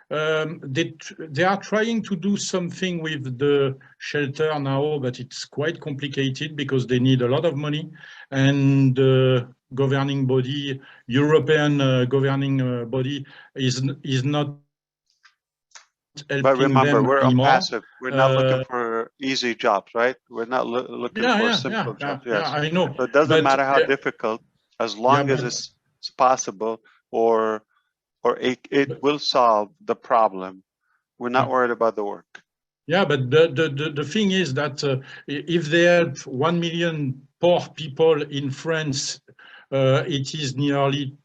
They are trying to do something with the shelter now, but it's quite complicated because they need a lot of money. And the governing body, European governing body, is not helping but remember, them we're anymore. passive. We're not looking for easy jobs, right? We're not looking for simple jobs. Yes, I know. So it doesn't matter how difficult, as long as it's possible, or it will solve the problem. We're not worried about the work. Yeah, but the thing is that if they help 1 million poor people in France, it is nearly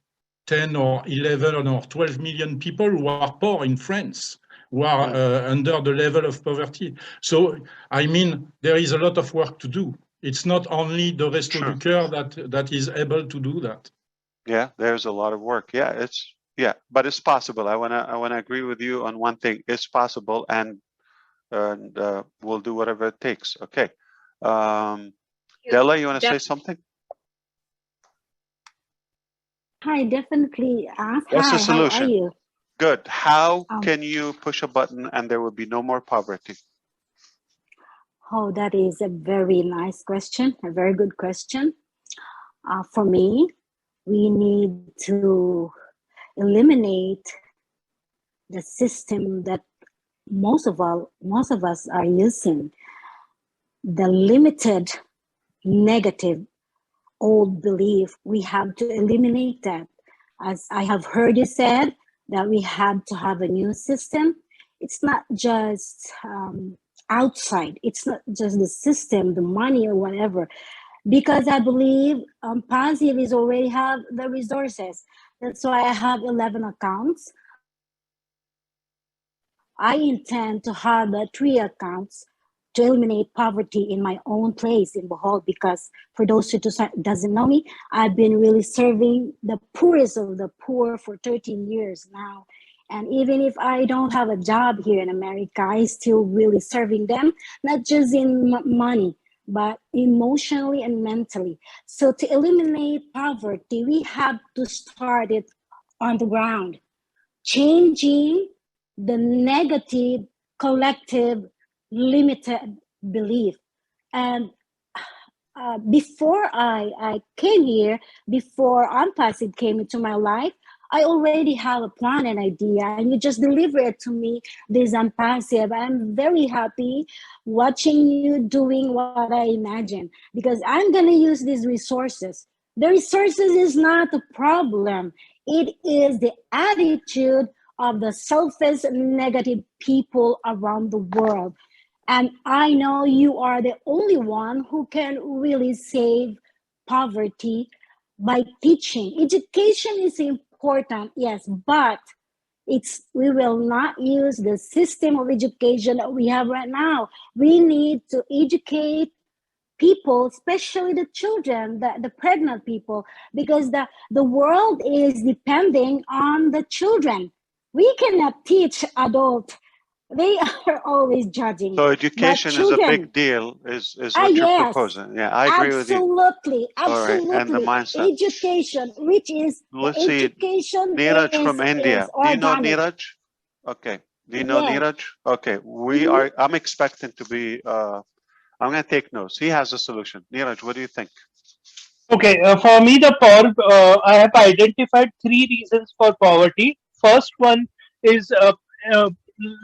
10 or 11 or 12 million people who are poor in France, who are under the level of poverty. So, I mean, there is a lot of work to do. It's not only the Resto du Cœur that is able to do that. Yeah, there's a lot of work. Yeah, but it's possible. I wanna agree with you on one thing. It's possible, and we'll do whatever it takes. Okay, Della, you want to say something? Hi, definitely. What's the Hi, solution? how are you? Good. How can you push a button and there will be no more poverty? Oh, that is a very nice question, a very good question. For me, we need to eliminate the system that most of us are using, the limited negative old belief. We have to eliminate that. As I have heard you said, that we have to have a new system. It's not just outside. It's not just the system, the money or whatever, because I believe Passive is already have the resources. That's why I have 11 accounts. I intend to have 3 accounts to eliminate poverty in my own place in Bohol, because for those who doesn't know me, I've been really serving the poorest of the poor for 13 years now. And even if I don't have a job here in America, I still really serving them, not just in money, but emotionally and mentally. So to eliminate poverty, we have to start it on the ground, changing the negative collective limited belief. And before I came here, before Unpassive came into my life, I already have a plan and idea, and you just deliver it to me, this Unpassive. I'm very happy watching you doing what I imagine, because I'm going to use these resources. The resources is not the problem. It is the attitude of the selfish negative people around the world. And I know you are the only one who can really save poverty by teaching. Education is important, yes, but we will not use the system of education that we have right now. We need to educate people, especially the children, the pregnant people, because the world is depending on the children. We cannot teach adults. They are always judging. So education is a big deal, is what you're proposing. Yeah, I agree with you. Absolutely, All right, and the mindset. Education, which is Let's see, Neeraj from India. Do you know Neeraj? Okay. Do you know Neeraj? Okay. I'm expecting to be, I'm going to take notes. He has a solution. Neeraj, what do you think? Okay, for me, I have identified 3 reasons for poverty. First one is uh,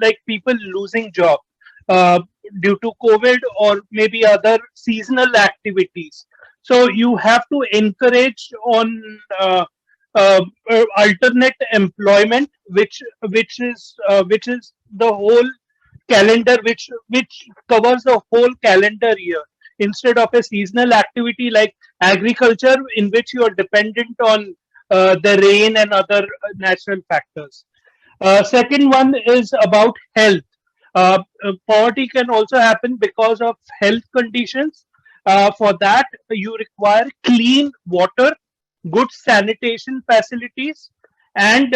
like people losing job uh, due to COVID or maybe other seasonal activities. So you have to encourage on alternate employment, which is the whole calendar, which covers the whole calendar year, instead of a seasonal activity like agriculture, in which you are dependent on the rain and other natural factors. Second one is about health. Poverty can also happen because of health conditions. For that, you require clean water, good sanitation facilities, and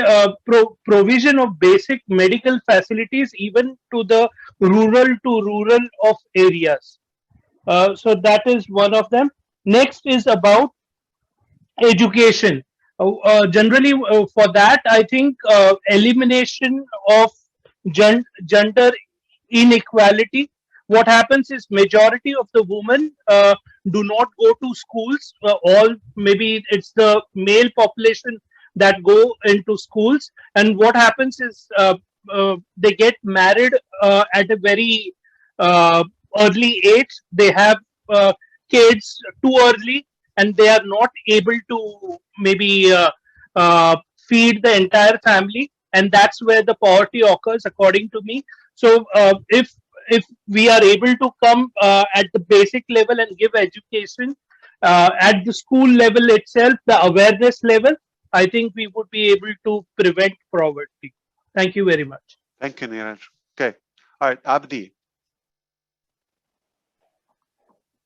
provision of basic medical facilities, even to the rural of areas. So that is one of them. Next is about education. Generally, for that, I think elimination of gender inequality. What happens is majority of the women do not go to schools. All maybe it's the male population that go into schools, and what happens is they get married at a very uh, early age. They have kids too early, and they are not able to maybe feed the entire family, and that's where the poverty occurs, according to me. So if we are able to come at the basic level and give education at the school level itself, the awareness level, I think we would be able to prevent poverty. Thank you very much. Thank you, Neeraj. Okay. All right, Abdi.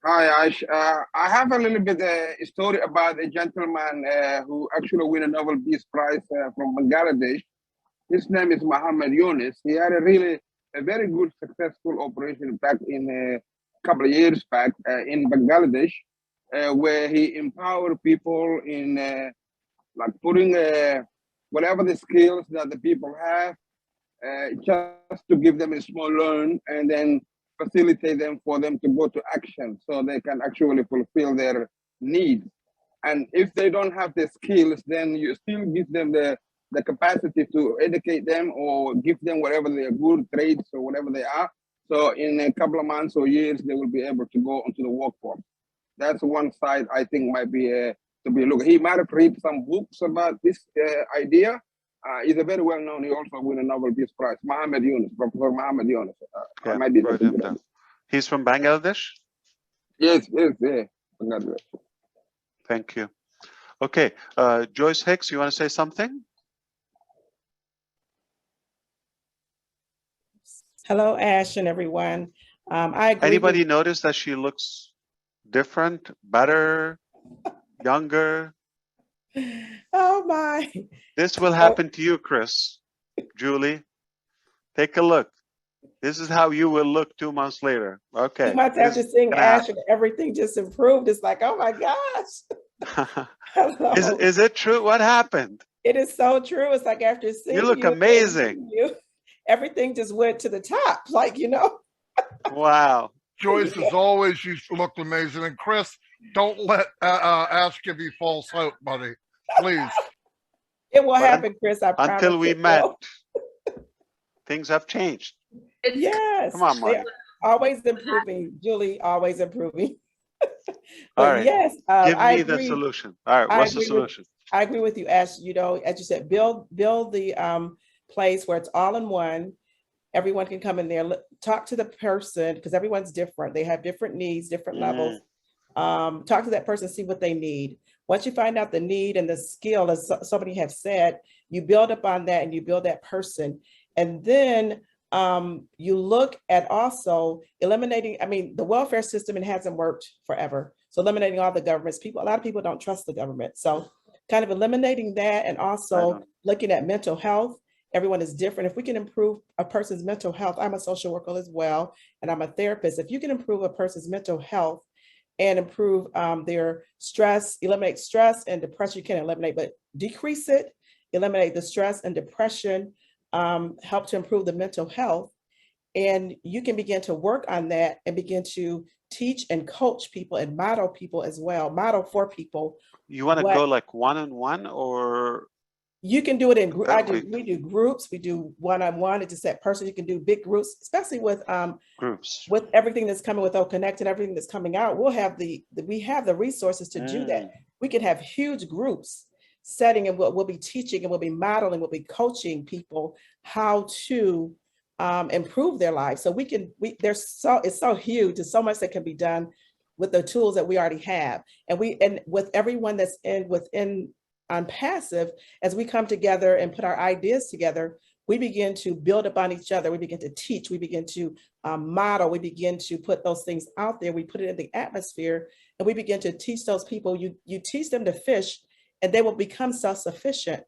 Hi, Ash. I have a little bit story about a gentleman who actually won a Nobel Peace Prize from Bangladesh. His name is Muhammad Yunus. He had a very good, successful operation back in a couple of years back in Bangladesh, where he empowered people in like putting whatever the skills that the people have, just to give them a small loan and then facilitate them for them to go to action so they can actually fulfill their needs. And if they don't have the skills, then you still give them the the capacity to educate them or give them whatever their good trades or whatever they are. So in a couple of months or years, they will be able to go into the workforce. That's one side I think might be to be looked. He might have read some books about this idea. He's a very well known. He also won a Nobel Peace Prize. Muhammad Yunus, Professor Muhammad Yunus. Yeah, might be wrote him down. He's from Bangladesh? Yes, yeah. Bangladesh. Thank you. Okay, Joyce Hicks, you want to say something? Hello, Ash and everyone. I agree. Anybody notice that she looks different, better, younger? Oh my. This will happen to you, Chris, Julie. Take a look. This is how you will look 2 months later. Okay. You must have to sing gonna Ash and everything just improved. It's like, oh my gosh. Is it true? What happened? It is so true. It's like after seeing You look and amazing. you, everything just went to the top. Like, you know. Wow. Joyce, as always, you looked amazing. And Chris, don't let Ash give you false hope, buddy. Please. It will happen, Chris. I promise. Until we it met, will. things have changed. Yes. Come on, Marty. They're always improving. Julie, always improving. All right. Yes, Give I me the agree. solution. All right. What's the solution? I agree with you, Ash. You know, as you said, build the place where it's all in one. Everyone can come in there, talk to the person, because everyone's different. They have different needs, different levels. Talk to that person, see what they need. Once you find out the need and the skill, as somebody have said, you build upon that and you build that person. And then you look at also eliminating, I mean, the welfare system, it hasn't worked forever. So eliminating all the governments, a lot of people don't trust the government. So kind of eliminating that, and also looking at mental health. Everyone is different. If we can improve a person's mental health, I'm a social worker as well, and I'm a therapist. If you can improve a person's mental health and improve their stress, eliminate stress and depression, you can eliminate, but decrease it, eliminate the stress and depression, help to improve the mental health. And you can begin to work on that and begin to teach and coach people and model people as well, model for people. You want to go like one-on-one, or? You can do it in groups. We do groups, we do one-on-one. It's just that person. You can do big groups, especially with groups. With everything that's coming with OConnect and everything that's coming out. We have the resources to do that. We can have huge groups setting, and we'll be teaching and we'll be modeling, we'll be coaching people how to improve their lives. So it's so huge. There's so much that can be done with the tools that we already have, and with everyone that's within on passive, as we come together and put our ideas together, we begin to build upon each other. We begin to teach, we begin to model, we begin to put those things out there. We put it in the atmosphere, and we begin to teach those people. You teach them to fish, and they will become self-sufficient.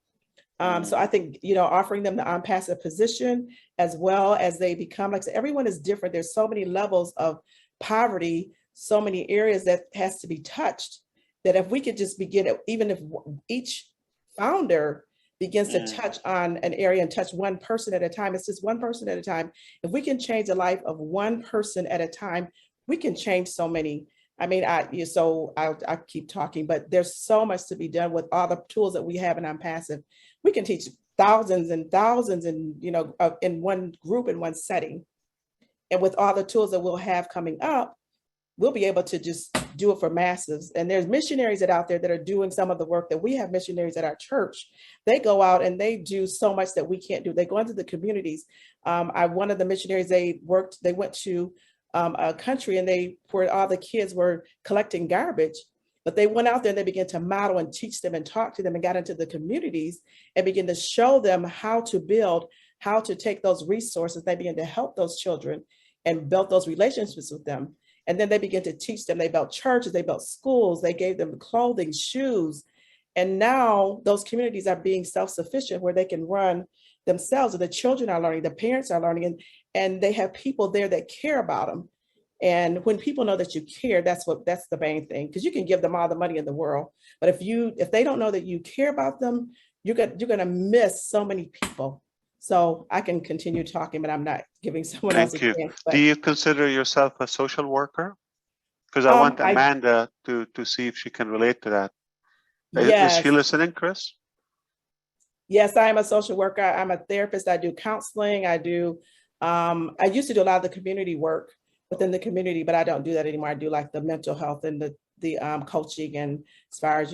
So I think, offering them the on-passive position, as well as they become, like I said, everyone is different. There's so many levels of poverty, so many areas that has to be touched, that if we could just begin, even if each founder begins to touch on an area and touch one person at a time, it's just one person at a time. If we can change the life of one person at a time, we can change so many. I mean, I'll keep talking, but there's so much to be done with all the tools that we have in OnPassive. We can teach thousands and thousands in one group, in one setting. And with all the tools that we'll have coming up, we'll be able to just do it for masses. And there's missionaries out there that are doing some of the work that we have. Missionaries at our church, they go out and they do so much that we can't do. They go into the communities. One of the missionaries, they went to a country, and where all the kids were collecting garbage, but they went out there and they began to model and teach them and talk to them, and got into the communities and began to show them how to build, how to take those resources. They began to help those children and build those relationships with them. And then they began to teach them. They built churches, they built schools, they gave them clothing, shoes. And now those communities are being self-sufficient, where they can run themselves, and the children are learning, the parents are learning, and they have people there that care about them. And when people know that you care, that's the main thing, because you can give them all the money in the world, but if they don't know that you care about them, you're going to miss so many people. So I can continue talking, but I'm not giving someone else a chance. Do you consider yourself a social worker? Because I want Amanda to see if she can relate to that. Is she listening, Chris? Yes, I am a social worker. I'm a therapist. I do counseling. I used to do a lot of the community work within the community, but I don't do that anymore. I do like the mental health and the coaching, and as far as,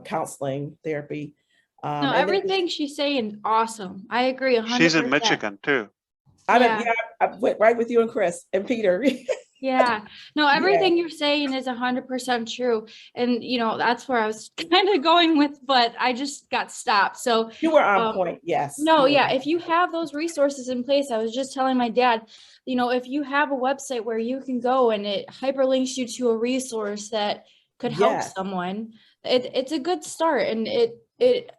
counseling, therapy. No, And then everything she's saying, awesome. I agree 100%. She's in Michigan too. I went right with you and Chris and Peter. Yeah, no, Yeah. everything you're saying is 100% true. And, that's where I was kind of going with, but I just got stopped. So You were on point. Yes. No, you were. yeah. If you have those resources in place, I was just telling my dad, if you have a website where you can go and it hyperlinks you to a resource that could help Yes. someone, it's a good start, and it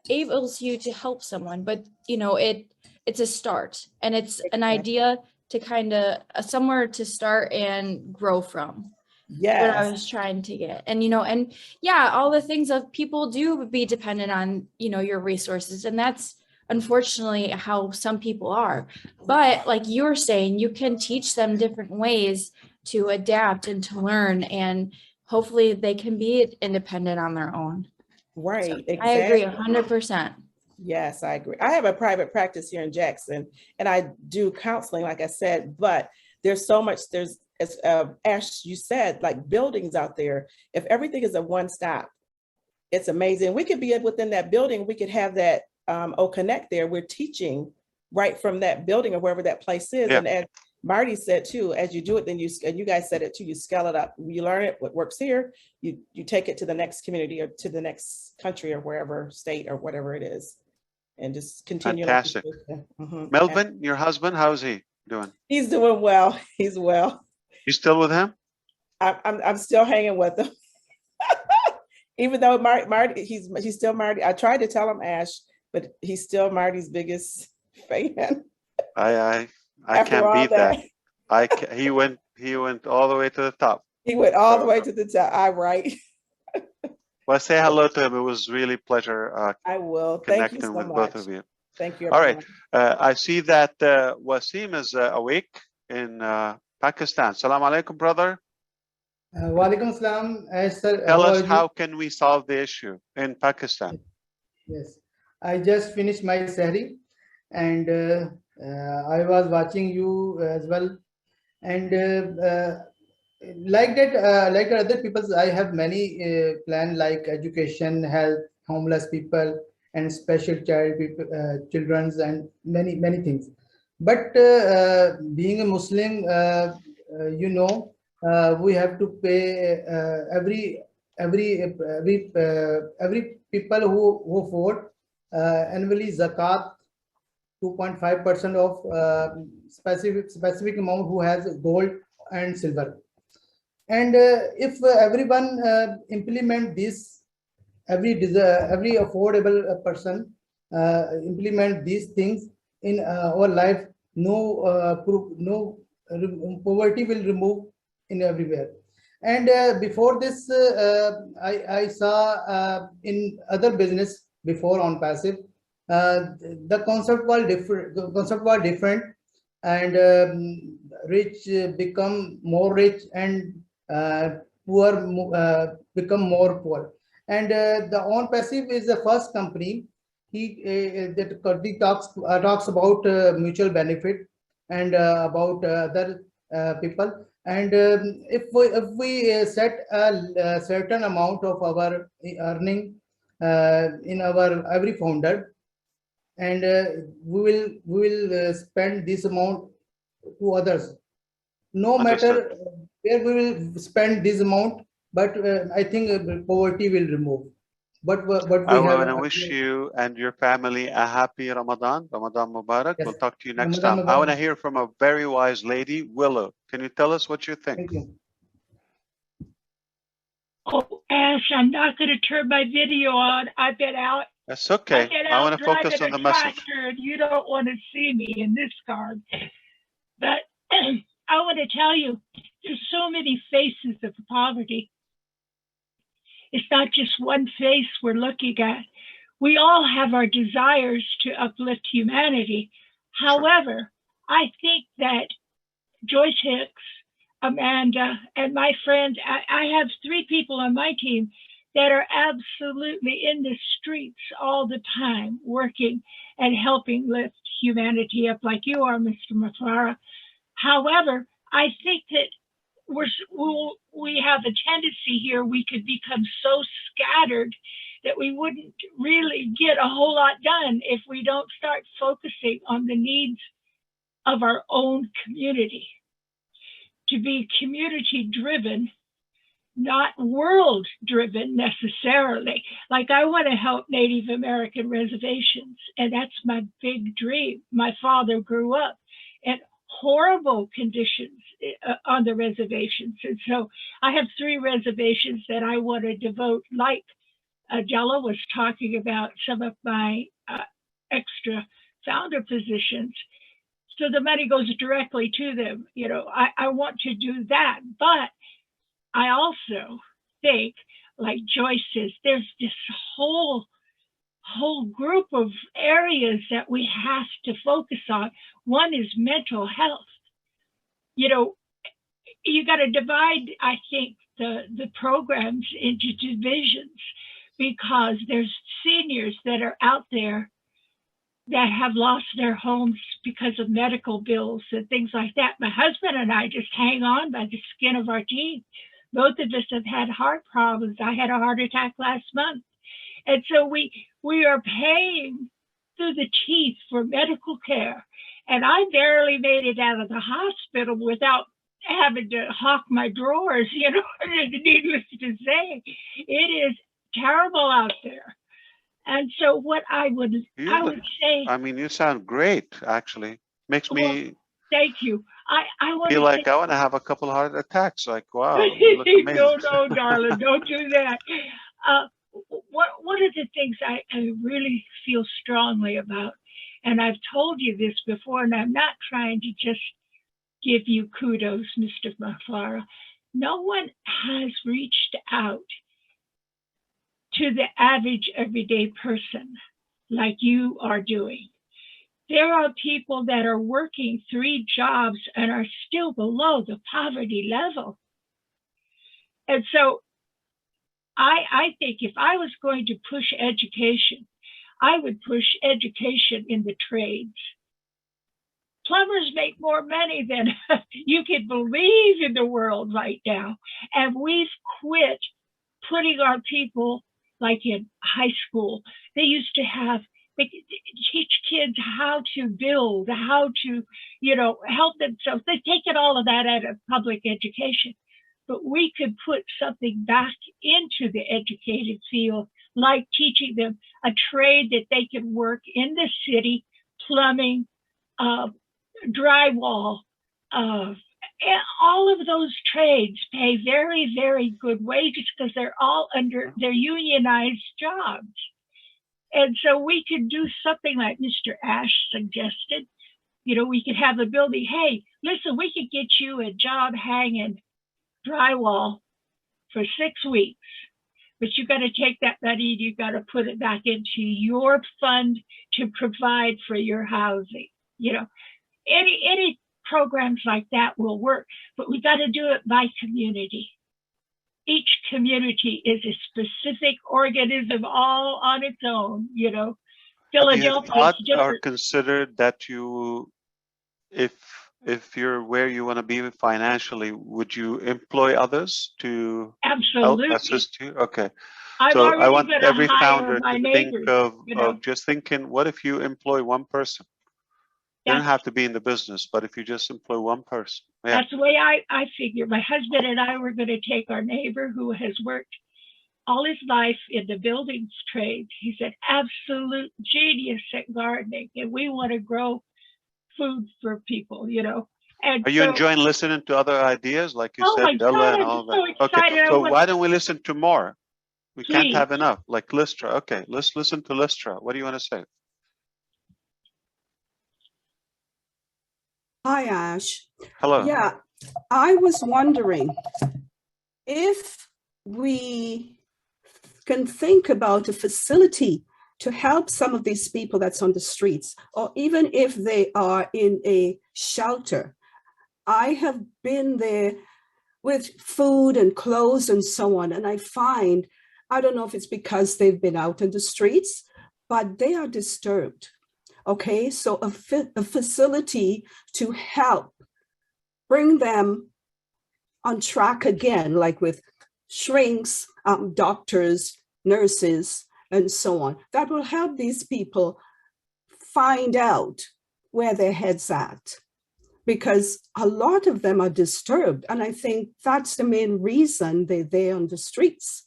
enables you to help someone. But it's a start, and it's an idea to kind of somewhere to start and grow from. Yes. What I was trying to get. And, and yeah, all the things of people do be dependent on, your resources. And that's unfortunately how some people are. But like you're saying, you can teach them different ways to adapt and to learn, and hopefully they can be independent on their own. Right. So Exactly. I agree 100%. Yes, I agree. I have a private practice here in Jackson, and I do counseling, like I said, but there's so much, as Ash, you said, like buildings out there. If everything is a one-stop, it's amazing. We could be within that building. We could have that Connect there. We're teaching right from that building or wherever that place is. Yeah. And as Marty said too, as you do it, then and you guys said it too, you scale it up. You learn it, what works here, you take it to the next community or to the next country or wherever, state or whatever it is, and just continue. Fantastic. Melvin, your husband, how's he doing? He's doing well. He's well. You still with him? I'm still hanging with him. Even though Marty, he's still Marty. I tried to tell him, Ash, but he's still Marty's biggest fan. I can't beat that. He went all the way to the top. He went all the way to the top. I'm right. Well, say hello to him. It was really a pleasure I will. connecting Thank you so with much. both of you. Thank you. All right. I see that Wasim is awake in Pakistan. Salam alaikum, brother. Walaikum salam. Sir, Tell us, how can we solve the issue in Pakistan? Yes, I just finished my sehri, and I was watching you as well. And like other people, I have many plans like education, health, homeless people, and special child people, children's, and many things. But being a Muslim, we have to pay every people who vote annually zakat 2.5% of specific amount who has gold and silver. And if everyone implement this, every affordable person implement these things in our life, no poverty will remove in everywhere. And before this, I saw in other business before on passive, the concept was different, and rich become more rich, and poor become more poor. And the on passive is the first company that talks about mutual benefit and about other people. And if we set a certain amount of our earning in our every founder, and we will spend this amount to others, no matter where we will spend this amount, but I think poverty will remove. But I want to wish you and your family a happy Ramadan Mubarak. Yes. We'll talk to you next Ramadan time. I want to Mubarak. hear from a very wise lady, Willow. Can you tell us what you think? Thank you. Oh, Ash, I'm not going to turn my video on. I've been out. That's okay. I want to focus on the message. Tractor, and you don't want to see me in this garb. But I want to tell you, there's so many faces of poverty. It's not just one face we're looking at. We all have our desires to uplift humanity. However, I think that Joyce Hicks, Amanda, and my friend, I have 3 people on my team. that are absolutely in the streets all the time, working and helping lift humanity up like you are, Mr. Mafara. However, I think that we have a tendency here, we could become so scattered that we wouldn't really get a whole lot done if we don't start focusing on the needs of our own community. To be community driven, not world driven necessarily. Like, I want to help Native American reservations, and that's my big dream. My father grew up in horrible conditions on the reservations. And so I have 3 reservations that I want to devote, like Adela was talking about, some of my extra founder positions. So the money goes directly to them. You know, I want to do that. But I also think, like Joyce says, there's this whole group of areas that we have to focus on. One is mental health. You know, you got to divide, I think, the programs into divisions, because there's seniors that are out there that have lost their homes because of medical bills and things like that. My husband and I just hang on by the skin of our teeth. Both of us have had heart problems. I had a heart attack last month. And so we are paying through the teeth for medical care. And I barely made it out of the hospital without having to hawk my drawers, you know, needless to say. It is terrible out there. And so what I would say, I mean, you sound great, actually. Makes me thank you. I want feel to like say, I want to have a couple heart attacks. Like, wow, you look amazing. no, darling, don't do that. One of the things I really feel strongly about, and I've told you this before, and I'm not trying to just give you kudos, Mr. Mafara. No one has reached out to the average everyday person like you are doing. There are people that are working 3 jobs and are still below the poverty level. And so I think if I was going to push education, I would push education in the trades. Plumbers make more money than you can believe in the world right now. And we've quit putting our people, like in high school, they used to teach kids how to build, how to, you know, help themselves. They've taken all of that out of public education. But we could put something back into the educated field, like teaching them a trade that they can work in the city, plumbing, drywall, all of those trades pay very, very good wages because they're all they're unionized jobs. And so we could do something like Mr. Ash suggested. You know, we could have a building, hey, listen, we could get you a job hanging drywall for 6 weeks, but you got to take that money and you got to put it back into your fund to provide for your housing. You know, any programs like that will work, but we got to do it by community. Each community is a specific organism all on its own, you know. Philadelphia Have you thought or considered that you, if you're where you want to be financially, would you employ others to help assist you? Okay. So I want every founder to think of just thinking, what if you employ one person? You don't have to be in the business, but if you just employ one person. Yeah. That's the way I figure. My husband and I were going to take our neighbor who has worked all his life in the buildings trade. He's an absolute genius at gardening, and we want to grow food for people, you know. And are you enjoying listening to other ideas, like you said, Della and all that? So okay, so why don't we listen to more? We can't have Please. enough, like Lystra. Okay, let's listen to Lystra. What do you want to say? Hi, Ash. Hello. Yeah, I was wondering if we can think about a facility to help some of these people that's on the streets, or even if they are in a shelter. I have been there with food and clothes and so on, and I find I don't know if it's because they've been out in the streets, but they are disturbed. Okay, so a facility to help bring them on track again, like with shrinks, doctors, nurses, and so on. That will help these people find out where their head's at, because a lot of them are disturbed. And I think that's the main reason they're there on the streets.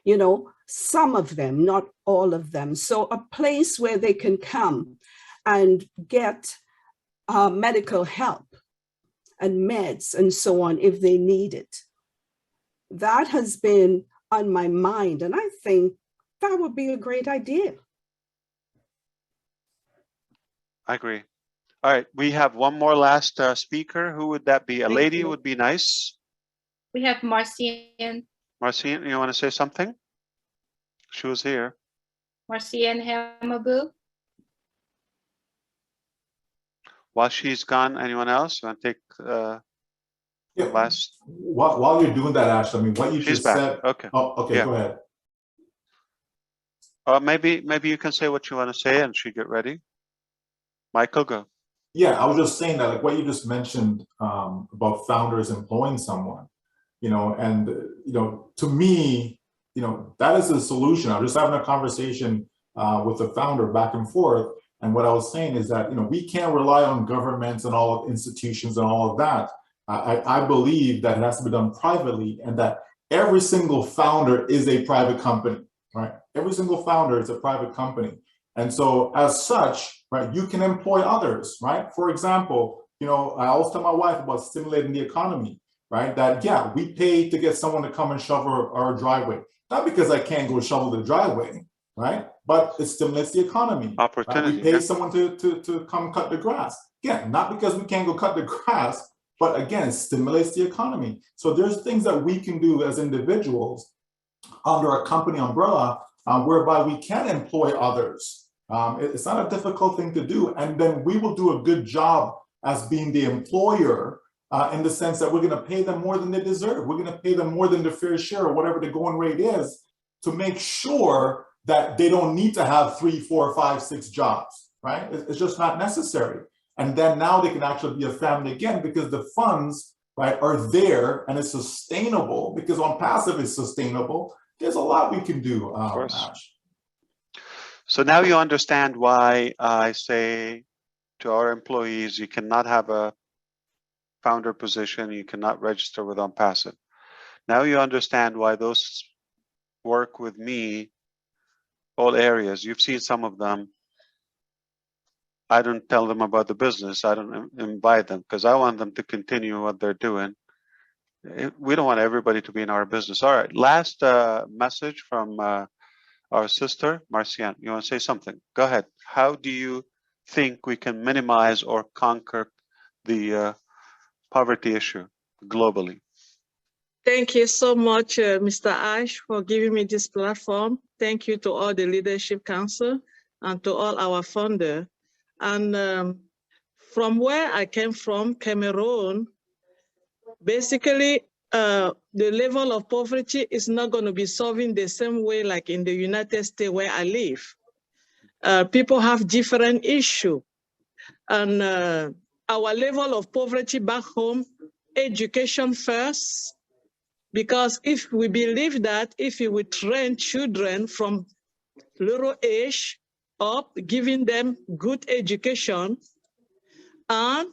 You know, some of them, not all of them. So a place where they can come and get medical help and meds and so on if they need it. That has been on my mind, and I think that would be a great idea. I agree. All right, we have one more last speaker. Who would that be? A Thank lady you. would be nice. We have Marcian Marcine, you want to say something? She was here. Hamabu. While she's gone, anyone else? You want to take last? While you're doing that, Ash, I mean, what you She's just back. said. Okay. Oh, okay, Yeah. go ahead. Maybe you can say what you want to say and she get ready. Michael, go. Yeah, I was just saying that, like what you just mentioned about founders employing someone, you know, and, you know, to me, you know, that is the solution. I was just having a conversation with the founder back and forth. And what I was saying is that, you know, we can't rely on governments and all institutions and all of that. I believe that it has to be done privately, and that every single founder is a private company, right? Every single founder is a private company. And so as such, right, you can employ others, right? For example, you know, I always tell my wife about stimulating the economy, right? That, yeah, we pay to get someone to come and shovel our driveway. Not because I can't go shovel the driveway, right? But it stimulates the economy. Opportunity. Right? We pay someone to come cut the grass. Again, not because we can't go cut the grass, but again, it stimulates the economy. So there's things that we can do as individuals under a company umbrella whereby we can employ others. It's not a difficult thing to do. And then we will do a good job as being the employer in the sense that we're going to pay them more than they deserve. We're going to pay them more than their fair share or whatever the going rate is to make sure that they don't need to have 3, 4, 5, 6 jobs, right? It's just not necessary. And then now they can actually be a family again because the funds, right, are there and it's sustainable, because on passive it's sustainable. There's a lot we can do, Ash. So now you understand why I say to our employees, you cannot have a founder position, you cannot register with OnPassive. Now you understand why those work with me, all areas. You've seen some of them. I don't tell them about the business. I don't invite them because I want them to continue what they're doing. We don't want everybody to be in our business. All right, last message from our sister, Marcian. You want to say something? Go ahead. How do you think we can minimize or conquer the poverty issue globally? Thank you so much, Mr. Ash, for giving me this platform. Thank you to all the Leadership Council and to all our funders. And from where I came from, Cameroon, basically, the level of poverty is not going to be solving the same way like in the United States where I live. People have different issues. And our level of poverty back home, education first, because if we believe that if we train children from little age up, giving them good education, and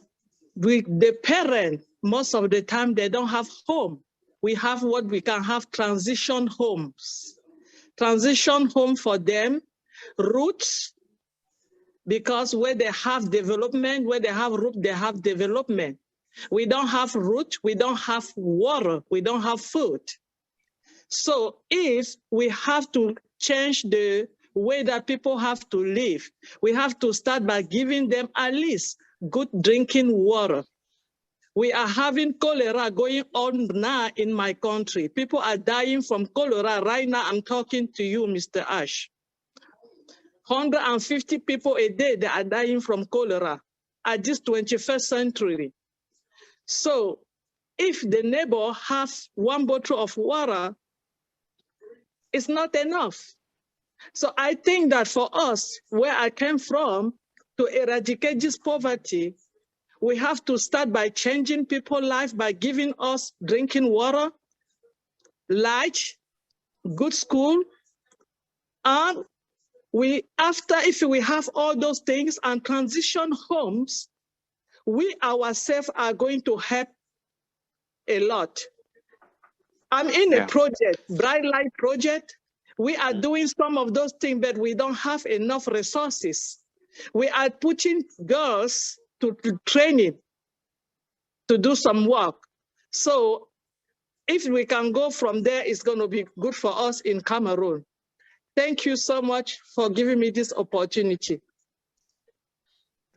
with the parent, most of the time they don't have home. We have what we can have transition homes. Transition home for them, roots, because where they have development, where they have root, they have development. We don't have root, we don't have water, we don't have food. So if we have to change the way that people have to live, we have to start by giving them at least good drinking water. We are having cholera going on now in my country. People are dying from cholera right now. I'm talking to you, Mr. Ash. 150 people a day that are dying from cholera at this 21st century. So if the neighbor has one bottle of water, is not enough. So I think that for us, where I came from, to eradicate this poverty, we have to start by changing people's life, by giving us drinking water, light, good school, and if we have all those things and transition homes, we ourselves are going to help a lot. I'm in a project, Bright Light Project. We are doing some of those things, but we don't have enough resources. We are putting girls to training to do some work. So if we can go from there, it's going to be good for us in Cameroon. Thank you so much for giving me this opportunity.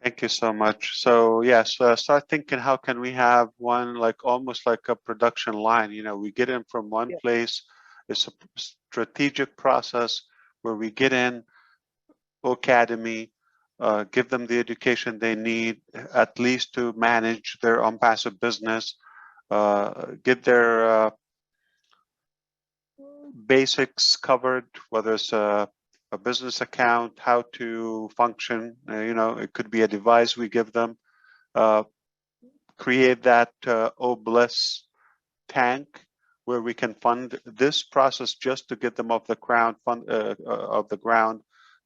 Thank you so much. So yes, start thinking, how can we have one, like almost like a production line? You know, we get in from one place. It's a strategic process where we get in, academy, give them the education they need, at least to manage their own passive business, get their basics covered, whether it's a business account, how to function. You know, it could be a device we give them. Create that Bliss tank where we can fund this process just to get them off the ground,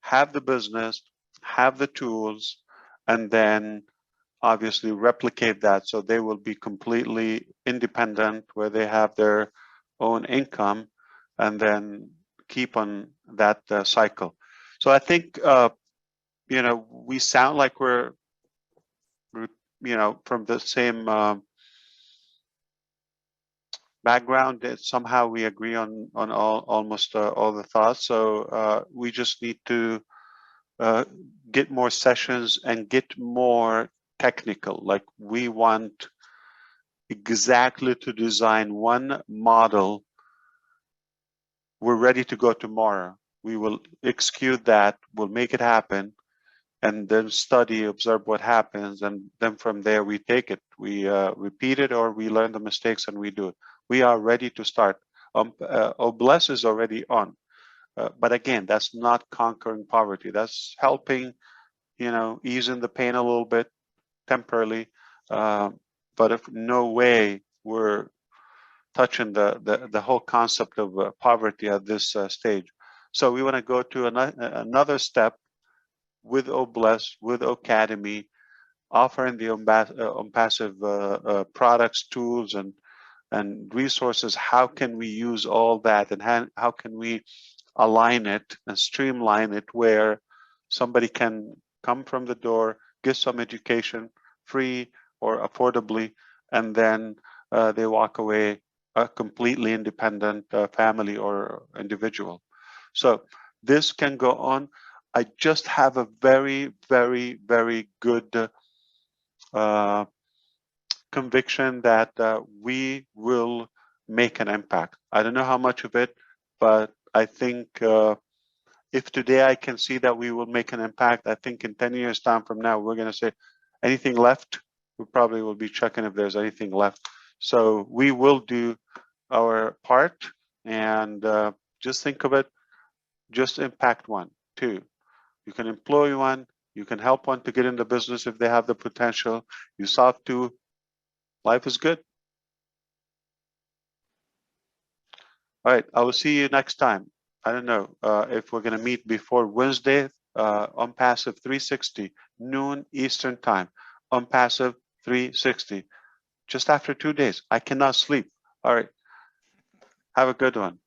have the business, have the tools, and then obviously replicate that so they will be completely independent, where they have their own income, and then keep on that cycle. So I think, you know, we sound like we're you know, from the same background, that somehow we agree on almost all the thoughts. So we just need to get more sessions and get more technical. Like, we want exactly to design one model. We're ready to go tomorrow. We will execute that, we'll make it happen, and then study, observe what happens, and then from there we take it. We repeat it, or we learn the mistakes and we do it. We are ready to start. Bless is already on. But again, that's not conquering poverty. That's helping, you know, easing the pain a little bit temporarily. But if no way we're touching the whole concept of poverty at this stage. So we want to go to another step with Bless, with Academy, offering the passive products, tools, and resources. How can we use all that, and how can we align it and streamline it where somebody can come from the door, get some education, free or affordably, and then they walk away a completely independent family or individual. So this can go on. I just have a very, very, very good conviction that we will make an impact. I don't know how much of it, but I think if today I can see that we will make an impact, I think in 10 years time from now, we're going to say, anything left? We probably will be checking if there's anything left. So we will do our part, and just think of it, just impact one, two. You can employ one, you can help one to get into business if they have the potential. You solve two, life is good. All right, I will see you next time. I don't know if we're going to meet before Wednesday on Passive 360, noon Eastern time, on Passive 360, just after 2 days. I cannot sleep. All right, have a good one.